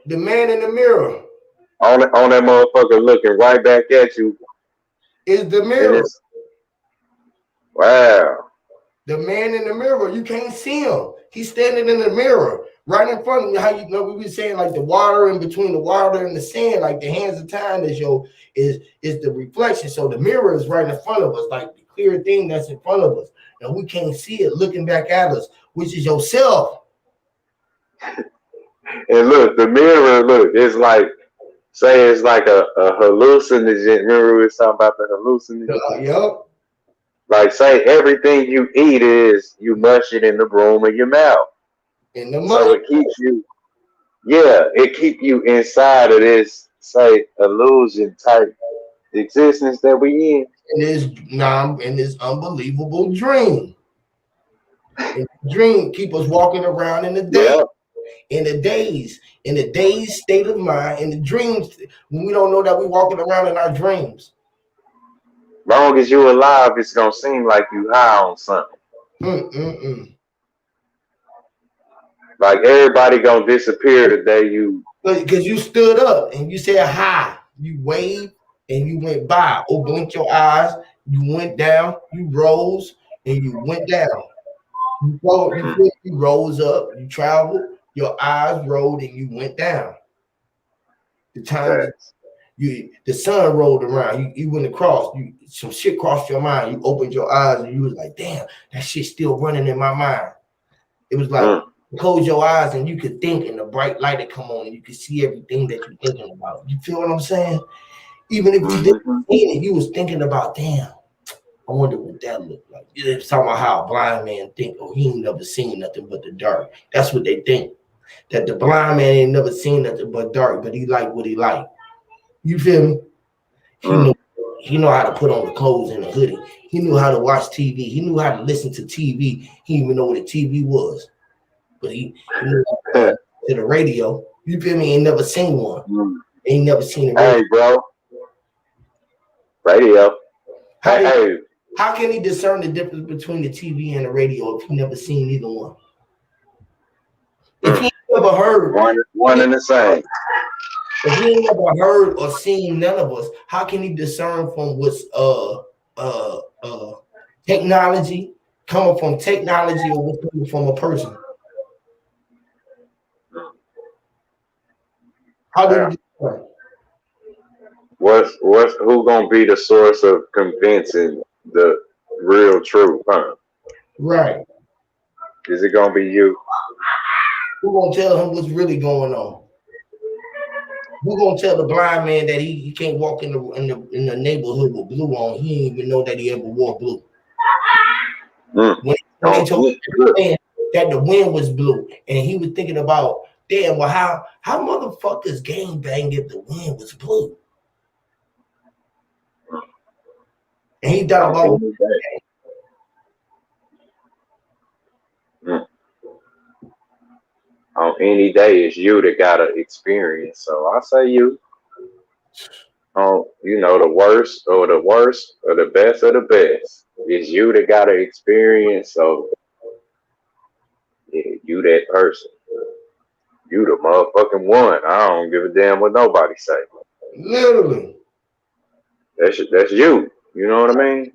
The man in the mirror. On that motherfucker looking right back at you. Is the mirror. Wow. The man in the mirror, you can't see him. He's standing in the mirror right in front of you. How you know we be saying like the water in between the water and the sand, like the hands of time is the reflection. So the mirror is right in front of us, like the clear thing that's in front of us, and we can't see it looking back at us, which is yourself. And look, the mirror, look, it's like, say it's like a hallucinogen. Remember we was talking about the hallucinogen? Yep. Like say everything you eat is you mush it in the room of your mouth. In the So mind. it keeps you, yeah, it keep you inside of this, say, illusion type existence that we in. In this unbelievable dream. And the dream keep us walking around in the day. Yeah. In the days state of mind, in the dreams, when we don't know that we're walking around in our dreams. Long as you alive, it's gonna seem like you high on something. Like everybody gonna disappear the day you. Because you stood up and you said hi, you waved and you went by, or blinked your eyes, you went down, you rose and you went down. You rose up, you traveled, your eyes rolled and you went down. The time the sun rolled around, you went across, some shit crossed your mind, you opened your eyes and you was like, damn, that shit's still running in my mind. It was like close your eyes and you could think, and the bright light would come on and you could see everything that you're thinking about. You feel what I'm saying? Even if you didn't see it, you was thinking about, damn, I wonder what that looked like. It's talking about how a blind man think, oh, he ain't never seen nothing but the dark. That's what they think. That the blind man ain't never seen nothing but dark, but he like what he like. You feel me? He know how to put on the clothes and the hoodie. He knew how to watch TV. He knew how to listen to TV. He didn't even know what a TV was. But he knew how to the radio. You feel me? Ain't never seen one. Ain't never seen a radio. Hey, bro. Radio. How can he discern the difference between the TV and the radio if he never seen either one? If he never heard one and the same. If he ain't never heard or seen none of us, how can he discern from what's technology coming from technology or what's coming from a person? How do you discern? Who gonna be the source of convincing the real truth, huh? Right. Is it gonna be you? Who gonna tell him what's really going on? Who gonna tell the blind man that he can't walk in the neighborhood with blue on? He didn't even know that he ever wore blue. When they told him that the wind was blue, and he was thinking about, damn, well, how motherfuckers gang bang if the wind was blue? And he thought about on any day, it's you that gotta experience. So I say you. You know, the worst or the best of the best. It's you that gotta experience. So yeah, you that person. You the motherfucking one. I don't give a damn what nobody say. Literally. That's you. You know what I mean?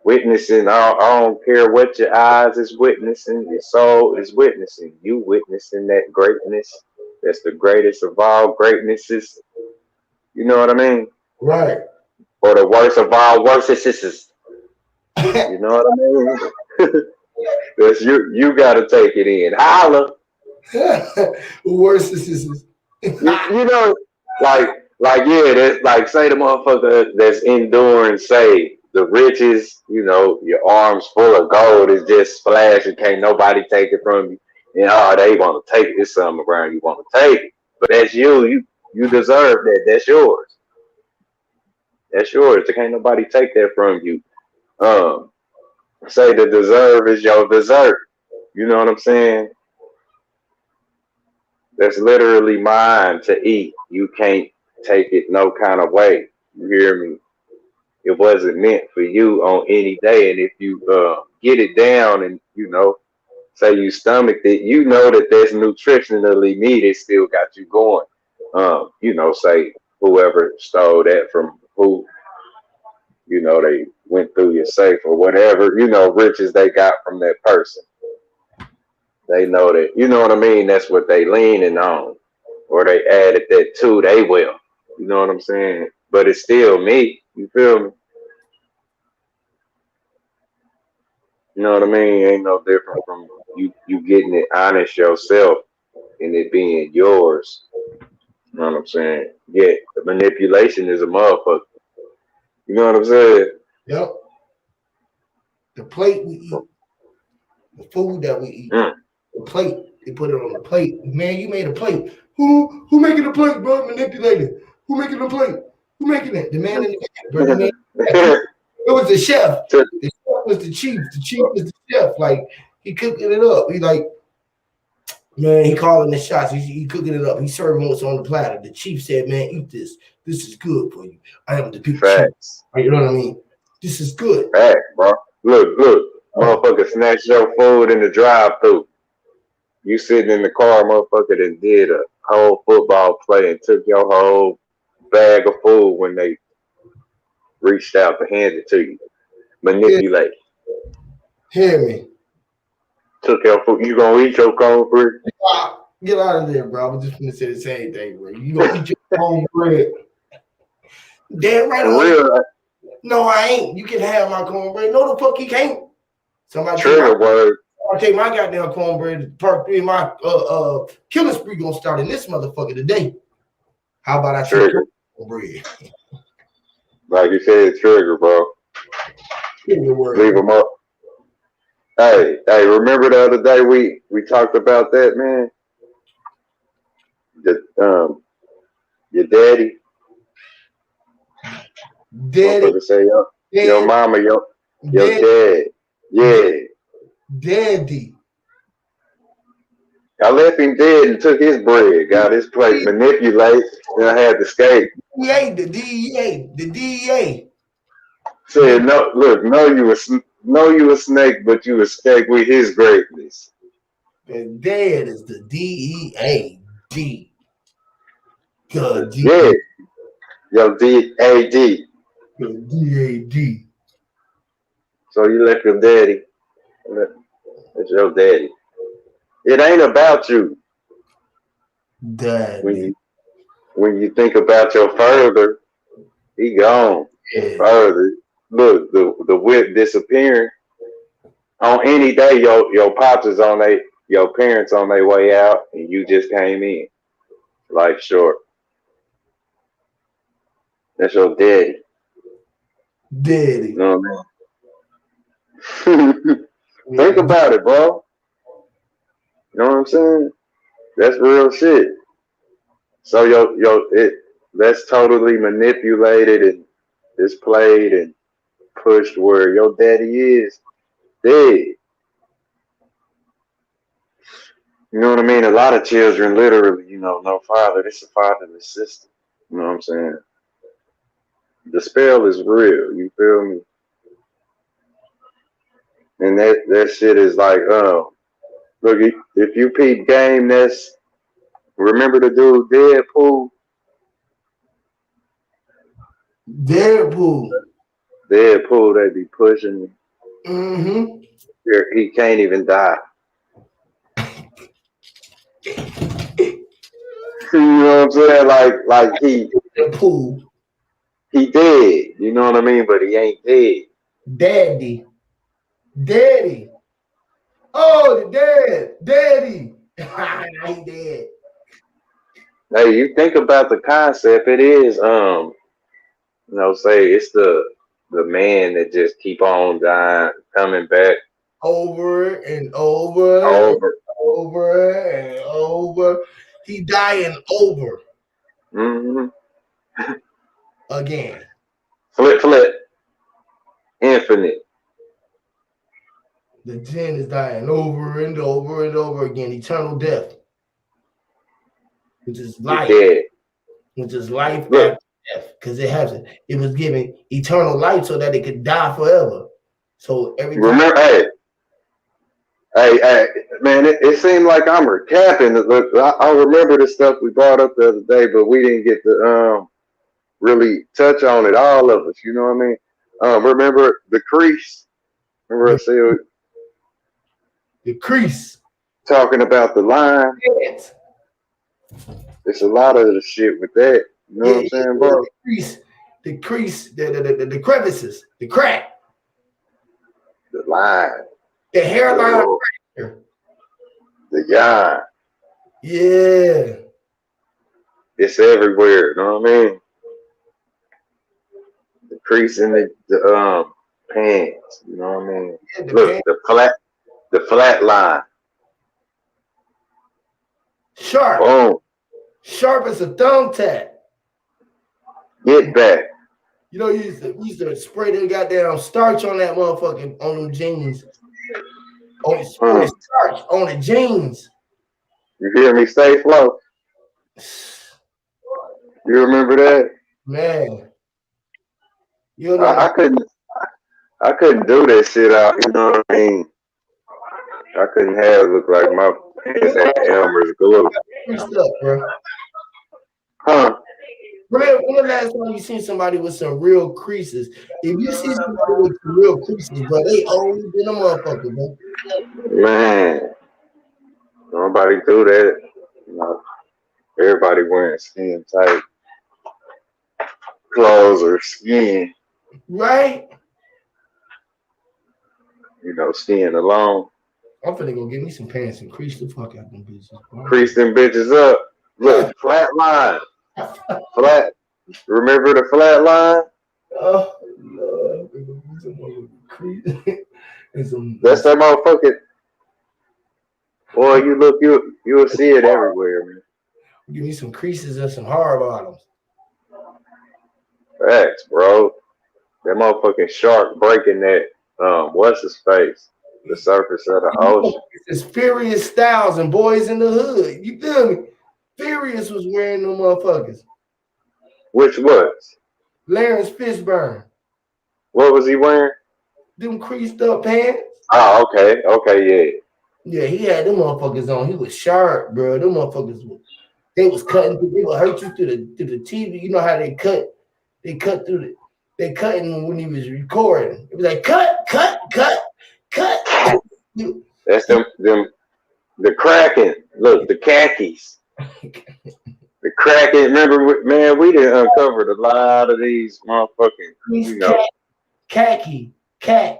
Witnessing, I don't care what your eyes is witnessing, your soul is witnessing. You witnessing that greatness. That's the greatest of all greatnesses. You know what I mean? Right. Or the worst of all worstesses. You know what I mean? That's you gotta take it in. Holla. Worstesses. You know, like yeah, that's like, say the motherfucker that's enduring, say the riches, you know, your arms full of gold is just splashing, can't nobody take it from you. And they want to take it. It's something around you want to take it. But that's you. You deserve that. That's yours. That's yours. Can't nobody take that from you. Say the deserve is your dessert. You know what I'm saying? That's literally mine to eat. You can't take it no kind of way. You hear me? It wasn't meant for you on any day. And if you get it down and, you know, say you stomach it, you know that there's nutritionally meat. It still got you going. You know, say whoever stole that from who, you know, they went through your safe or whatever, you know, riches they got from that person. They know that, you know what I mean? That's what they leaning on. Or they added that to they will. You know what I'm saying? But it's still me. You feel me? You know what I mean? Ain't no different from you getting it honest yourself and it being yours. You know what I'm saying? Yeah, the manipulation is a motherfucker. You know what I'm saying? Yep. The plate we eat, the food that we eat, the plate, they put it on the plate. Man, you made a plate. Who making the plate, bro? Manipulated. Who making the plate? Who making it? The man in the back, bro. The man it was the chef. The chef was the chief. The chief was the chef. Like, he cooking it up. He like, man, he calling the shots. He cooking it up. He serving what's on the platter. The chief said, man, eat this. This is good for you. I am the big chief. You know what I mean? This is good. Facts, bro. Look. Motherfucker snatched your food in the drive-thru. You sitting in the car, motherfucker, and did a whole football play and took your whole bag of food when they reached out to hand it to you. Manipulate. Hear me. Took your food. You gonna eat your cornbread? Get out of there, bro. I was just gonna say the same thing, bro. You gonna eat your cornbread? Damn right. Real. No, I ain't. You can have my cornbread. No, the fuck you can't. Somebody trigger word. I'll take my goddamn cornbread. Part three, my killing spree gonna start in this motherfucker today. How about I take cornbread? Like you said, trigger, bro. Leave them up. Hey, remember the other day we talked about that, man? Your daddy. Daddy. Say your mama, your dad. Yeah. Daddy. I left him dead and took his bread, got his plate, manipulate, and I had to escape. The DEA. Said no, look, you a snake, but you escaped with his greatness. And dad is the DEA. Yeah. Yo, DAD. DAD. So you left your daddy. It's your daddy. It ain't about you. Daddy. When you think about your father, he gone. Yeah. Further. Look, the whip disappearing. On any day, your pops is on your parents on their way out, and you just came in. Life short. That's your daddy. Daddy. You know what I mean? Think about it, bro. You know what I'm saying? That's real shit. So that's totally manipulated and displayed and pushed where your daddy is dead. You know what I mean? A lot of children literally, no father. This is a fatherless system. You know what I'm saying? The spell is real. You feel me? And that shit is like, look, if you peep game, remember the dude Deadpool? Deadpool, they be pushing. Mm-hmm. He can't even die. You know what I'm saying? Like Deadpool. He dead. You know what I mean? But he ain't dead. Daddy. Oh, the daddy. I ain't dead. Hey, you think about the concept. It is, say it's the man that just keep on dying, coming back over and over. He dying over. Mm-hmm. Again. Flip. Infinite. The 10 is dying over and over again. Eternal death. Which is life. Which is life after death. Because it was given eternal life so that it could die forever. So every time. Remember, hey, man, it seemed like I'm recapping. Look, I remember the stuff we brought up the other day, but we didn't get to really touch on it, all of us, you know what I mean? Remember the crease? Remember I said The crease. talking about the line? Yes. It's a lot of the shit with that. You know what I'm saying, bro? The crease, the crevices, the crack, The line, the hairline. the yarn. Yeah. It's everywhere. You know what I mean? The crease in the pants. You know what I mean? Yeah, Look, the flat line. Sharp. Boom. Sharp as a thumbtack. Get back. You know, you used to spray the goddamn starch on that motherfucking on them jeans. On the starch on the jeans. You hear me? Stay flow. You remember that? Man. You know I couldn't do that shit out. You know what I mean? I couldn't have it look like my pants had Elmer's glue. Stuff, bro. Huh? When the last time you seen somebody with some real creases? If you see somebody with some real creases, bro, they always been a motherfucker, bro. Man, nobody do that. You know, everybody wearing skin tight clothes or skin. Right? You know, skin alone. I'm finna go get me some pants and crease the fuck out them bitches. Bro. Crease them bitches up. Look, flat line. Flat. Remember the flat line? Oh, Lord. That's that motherfucking. Boy, you look, you'll see it everywhere, man. Give me some creases and some hard bottoms. Facts, bro. That motherfucking shark breaking that, what's his face? The surface of the ocean. It's Furious Styles and Boys in the Hood. You feel me? Furious was wearing them motherfuckers. Which was? Lawrence Fishburne. What was he wearing? Them creased up pants. Oh, okay. Okay, yeah. Yeah, he had them motherfuckers on. He was sharp, bro. Them motherfuckers they was cutting through, they would hurt you through the TV. You know how they cut? They cut through they cutting when he was recording. It was like cut. That's them the Kraken. Look, the khakis. The Kraken. Remember, man, we done uncovered a lot of these motherfucking, you know. Khaki. Yeah,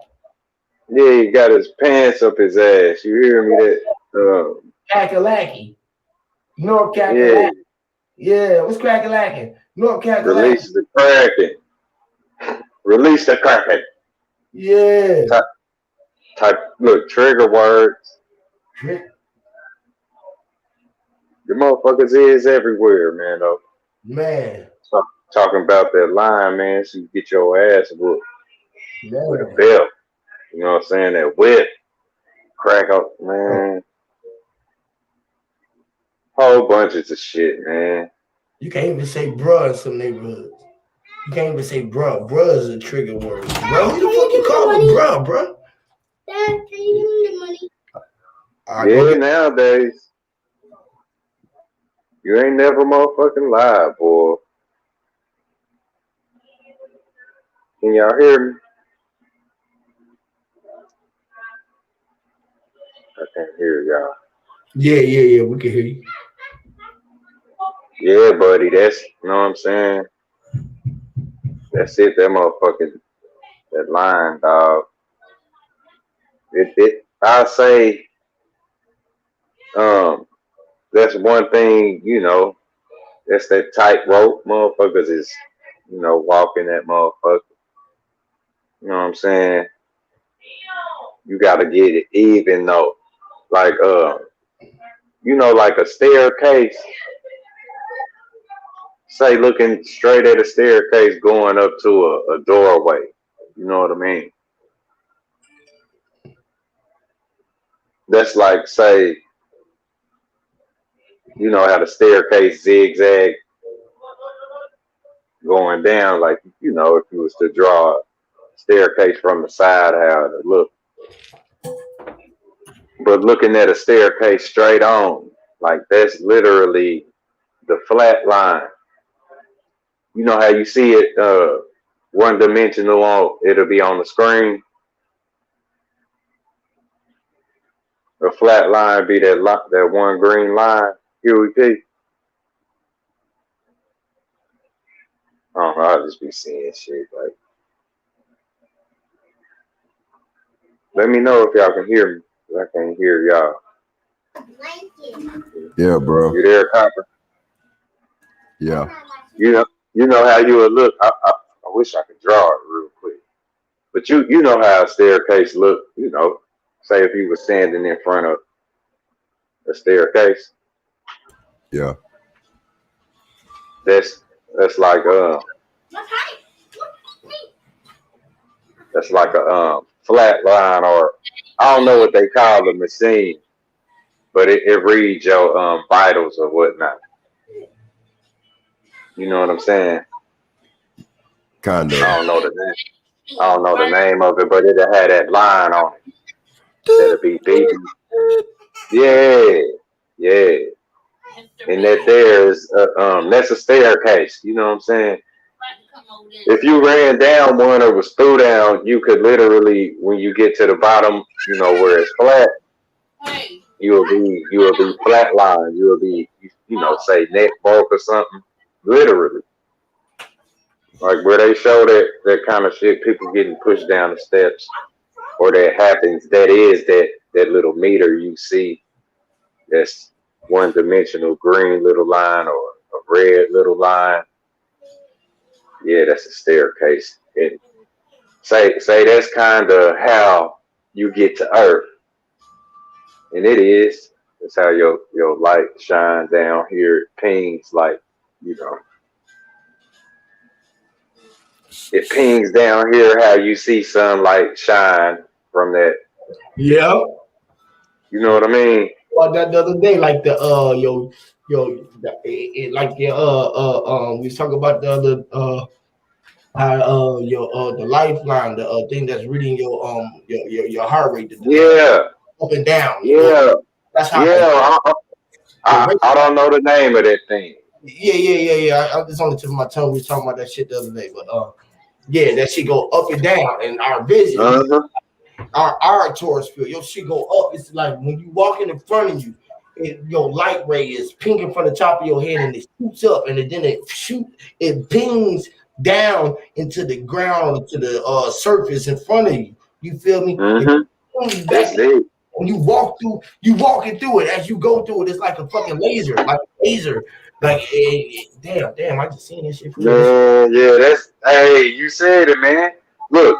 he got his pants up his ass. You hear me? That Kakalaki. North Kakalaki. Yeah, what's Kakalaki? North Kakalaki. Release the Kraken. Release the Kraken. Yeah. Type look, trigger words. The motherfuckers is everywhere, man, though. Man. Talking about that line, man, so you get your ass whooped with a belt. You know what I'm saying? That whip. Crack up, man. Whole bunches of shit, man. You can't even say bruh in some neighborhoods. You can't even say bruh. Bruh is a trigger word. Bro, who the fuck you call me bruh, bro? Dad, can you give me the money? Yeah, nowadays. You ain't never motherfucking lied, boy. Can y'all hear me? I can't hear y'all. Yeah, we can hear you. Yeah, buddy, that's, you know what I'm saying? That's it, that motherfucking, that line, dog. I say, that's one thing, you know, that's that tightrope. Motherfuckers is, you know, walking that motherfucker. You know what I'm saying? You gotta get it even though. Like, you know, like a staircase. Say looking straight at a staircase going up to a doorway. You know what I mean? That's like, say, you know how the staircase zigzag going down, like, you know, if you was to draw a staircase from the side, how it look. But looking at a staircase straight on, like that's literally the flat line. You know how you see it one dimensional on it'll be on the screen. A flat line be that one green line. Huey P. I don't know, I'll just be seeing shit like. Let me know if y'all can hear me. 'Cause I can't hear y'all. Yeah, bro. You there, Copper? Yeah. You know how you would look. I wish I could draw it real quick. But you know how a staircase look. You know, say if you were standing in front of a staircase. Yeah. That's like that's like a flat line, or I don't know what they call the machine, but it reads your vitals or whatnot. You know what I'm saying? Kind of. I don't know the name of it, but it'll have that line on it. That'll be beating. Yeah. And that there is that's a staircase. You know what I'm saying? If you ran down one or was through down, you could literally, when you get to the bottom, you know, where it's flat, you will be flat line. You will be, you know, say neck bulk or something. Literally. Like where they show that kind of shit, people getting pushed down the steps, or that happens, that is that little meter you see that's one dimensional green little line or a red little line. Yeah, that's a staircase. And say that's kind of how you get to Earth. And it is. That's how your light shine down here. It pings like, you know. It pings down here how you see sunlight shine from that. Yeah. You know what I mean? Well, that the other day, like the like your we was talking about the other how the lifeline, the thing that's reading your heart rate, up and down. Yeah. That's how. Yeah. I don't know the name of that thing. Yeah. It's on the tip of my tongue. We was talking about that shit the other day, but yeah, that shit go up and down, and our vision, our Taurus field, your shit go up. It's like when you walking in front of you, your light ray is pinging from the top of your head, and it shoots up, and then it pings down into the ground, into the surface in front of you. You feel me? When you walk through, you walking through it as you go through it. It's like a fucking laser, Like, damn! I just seen this shit. Yeah, that's you said it, man. Look,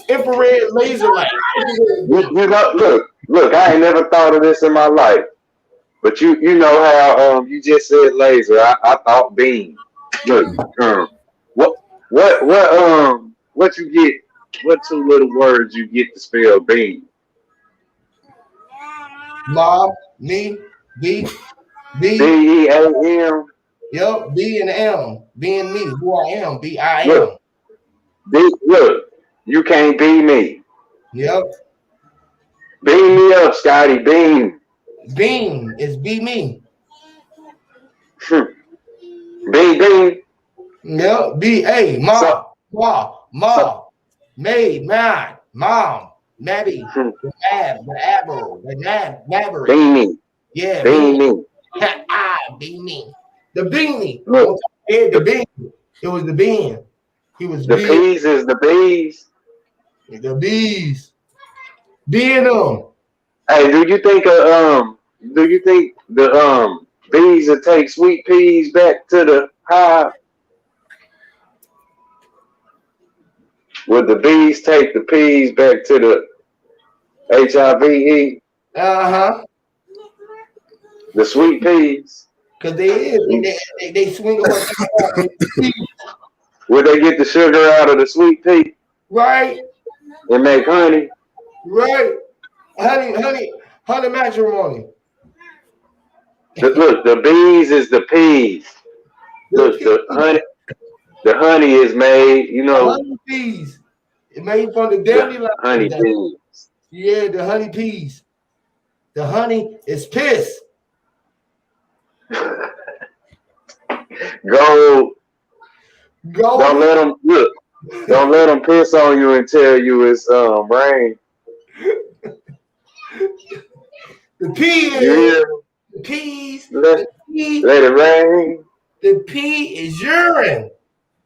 infrared laser light. You know, look. I ain't never thought of this in my life, but you know how you just said laser. I thought beam. Look, what you get? What two little words you get to spell beam? Mom, me, B. B-E-A-M. Yep, B and M. Being me, who I am. B-I-M. Look, you can't be me. Yep. Beam me up, Scotty. Beam. Beam is be me. Beam. Yep. B-A. Mom. Made, man. Mom. Maybe. The Maverick. Beaming. Yeah. Beaming. Be me. The beanie. Look, the bean. It was the bean. He was the bees is the bees. The bees. Being them. Hey, do you think the bees will take sweet peas back to the hive? Would the bees take the peas back to the HIV? The sweet peas. Cause they swing away. Would they get the sugar out of the sweet pea? Right. And make honey? Right. Honey matrimony. Look, the bees is the peas. Look, the honey is made, you know. Honey peas. It's made from the dandelion. Honey peas. Yeah, the honey peas. The honey is piss. Gold. Go. Don't let them look. Don't let them piss on you and tell you it's rain. The P You is hear? the P's. Let, The P. let it rain. The P is urine.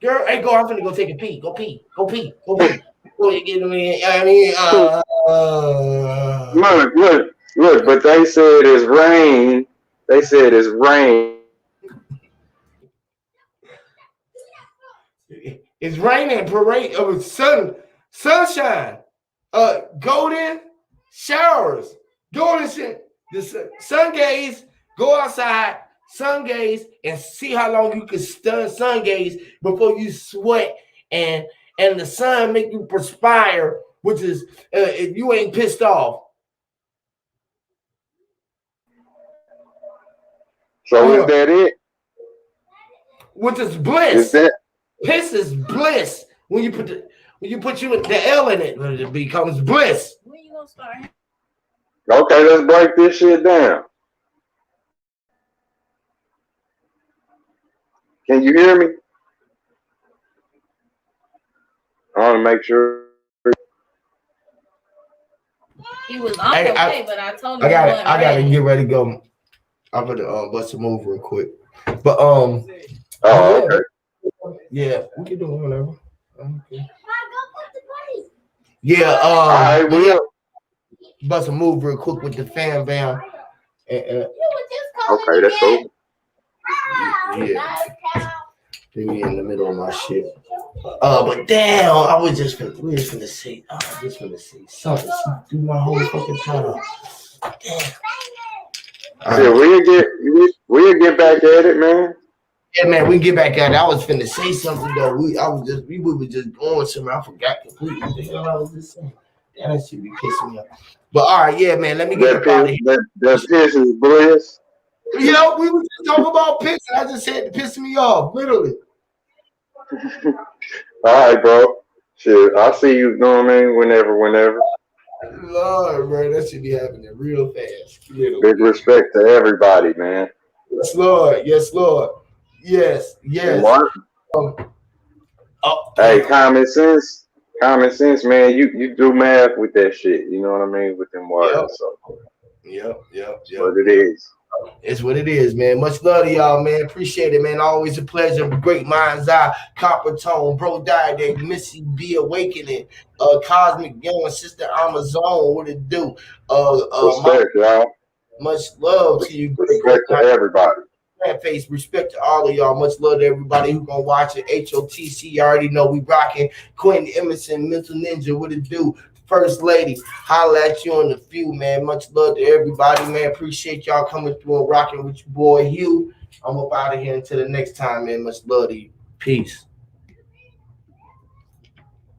Girl, hey, go. I'm finna go take a pee. Go pee. Go pee. Go pee. Go get me. Look. But they said it's rain. They said it's rain. It's raining. Parade of sunshine. Golden showers. Golden the sun gaze. Go outside. Sun gaze and see how long you can stun sun gaze before you sweat and the sun make you perspire, which is if you ain't pissed off. So is that it? Which is bliss. Is that? Piss is bliss. When you put the L in it, it becomes bliss. When you gonna start? Okay, let's break this shit down. Can you hear me? I want to make sure. He was on the way, but I told him I gotta get ready to go. I'm gonna bust a move real quick. But okay. Yeah, we can do it whenever. Okay. Yeah, I will. Bust a move real quick with the fan bam. Okay, that's cool. Yeah. Leave me in the middle of my shit. But damn, we just finna say something. Do my whole fucking time. Damn. Yeah, we'll get back at it, man. Yeah, man, we get back at it. I was finna say something though. We were just going somewhere. I forgot completely. What the hell I was just saying? Damn, that should be pissing me off. But all right, yeah, man. Let me get up out of here. That piss is bliss. Yeah, we were just talking about piss. I just said it pissing me off, literally. All right, bro. Shit, I'll see you. You know what I mean? Whenever. Lord, bro, that should be happening real fast. Literally. Big respect to everybody, man. Yes, Lord. Yes, Lord. Yes. Hey, common sense, man. You do math with that shit. You know what I mean? With them words. Yep. So. Yep. What it is. It's what it is, man. Much love to y'all, man. Appreciate it, man. Always a pleasure. Great Mind's Eye, Copper Tone, Bro Diet, Missy B Awakening, Cosmic Young, Sister Amazon. What it do? Respect, y'all. Much love to you. Respect to everybody. Face, respect to all of y'all. Much love to everybody who gonna watch it. HOTC, you already know we rocking. Quentin Emerson, Mental Ninja, what it do? First Lady, holla at you on the few, man. Much love to everybody, man. Appreciate y'all coming through and rocking with your boy Hugh. I'm up out of here until the next time, man. Much love to you. Peace.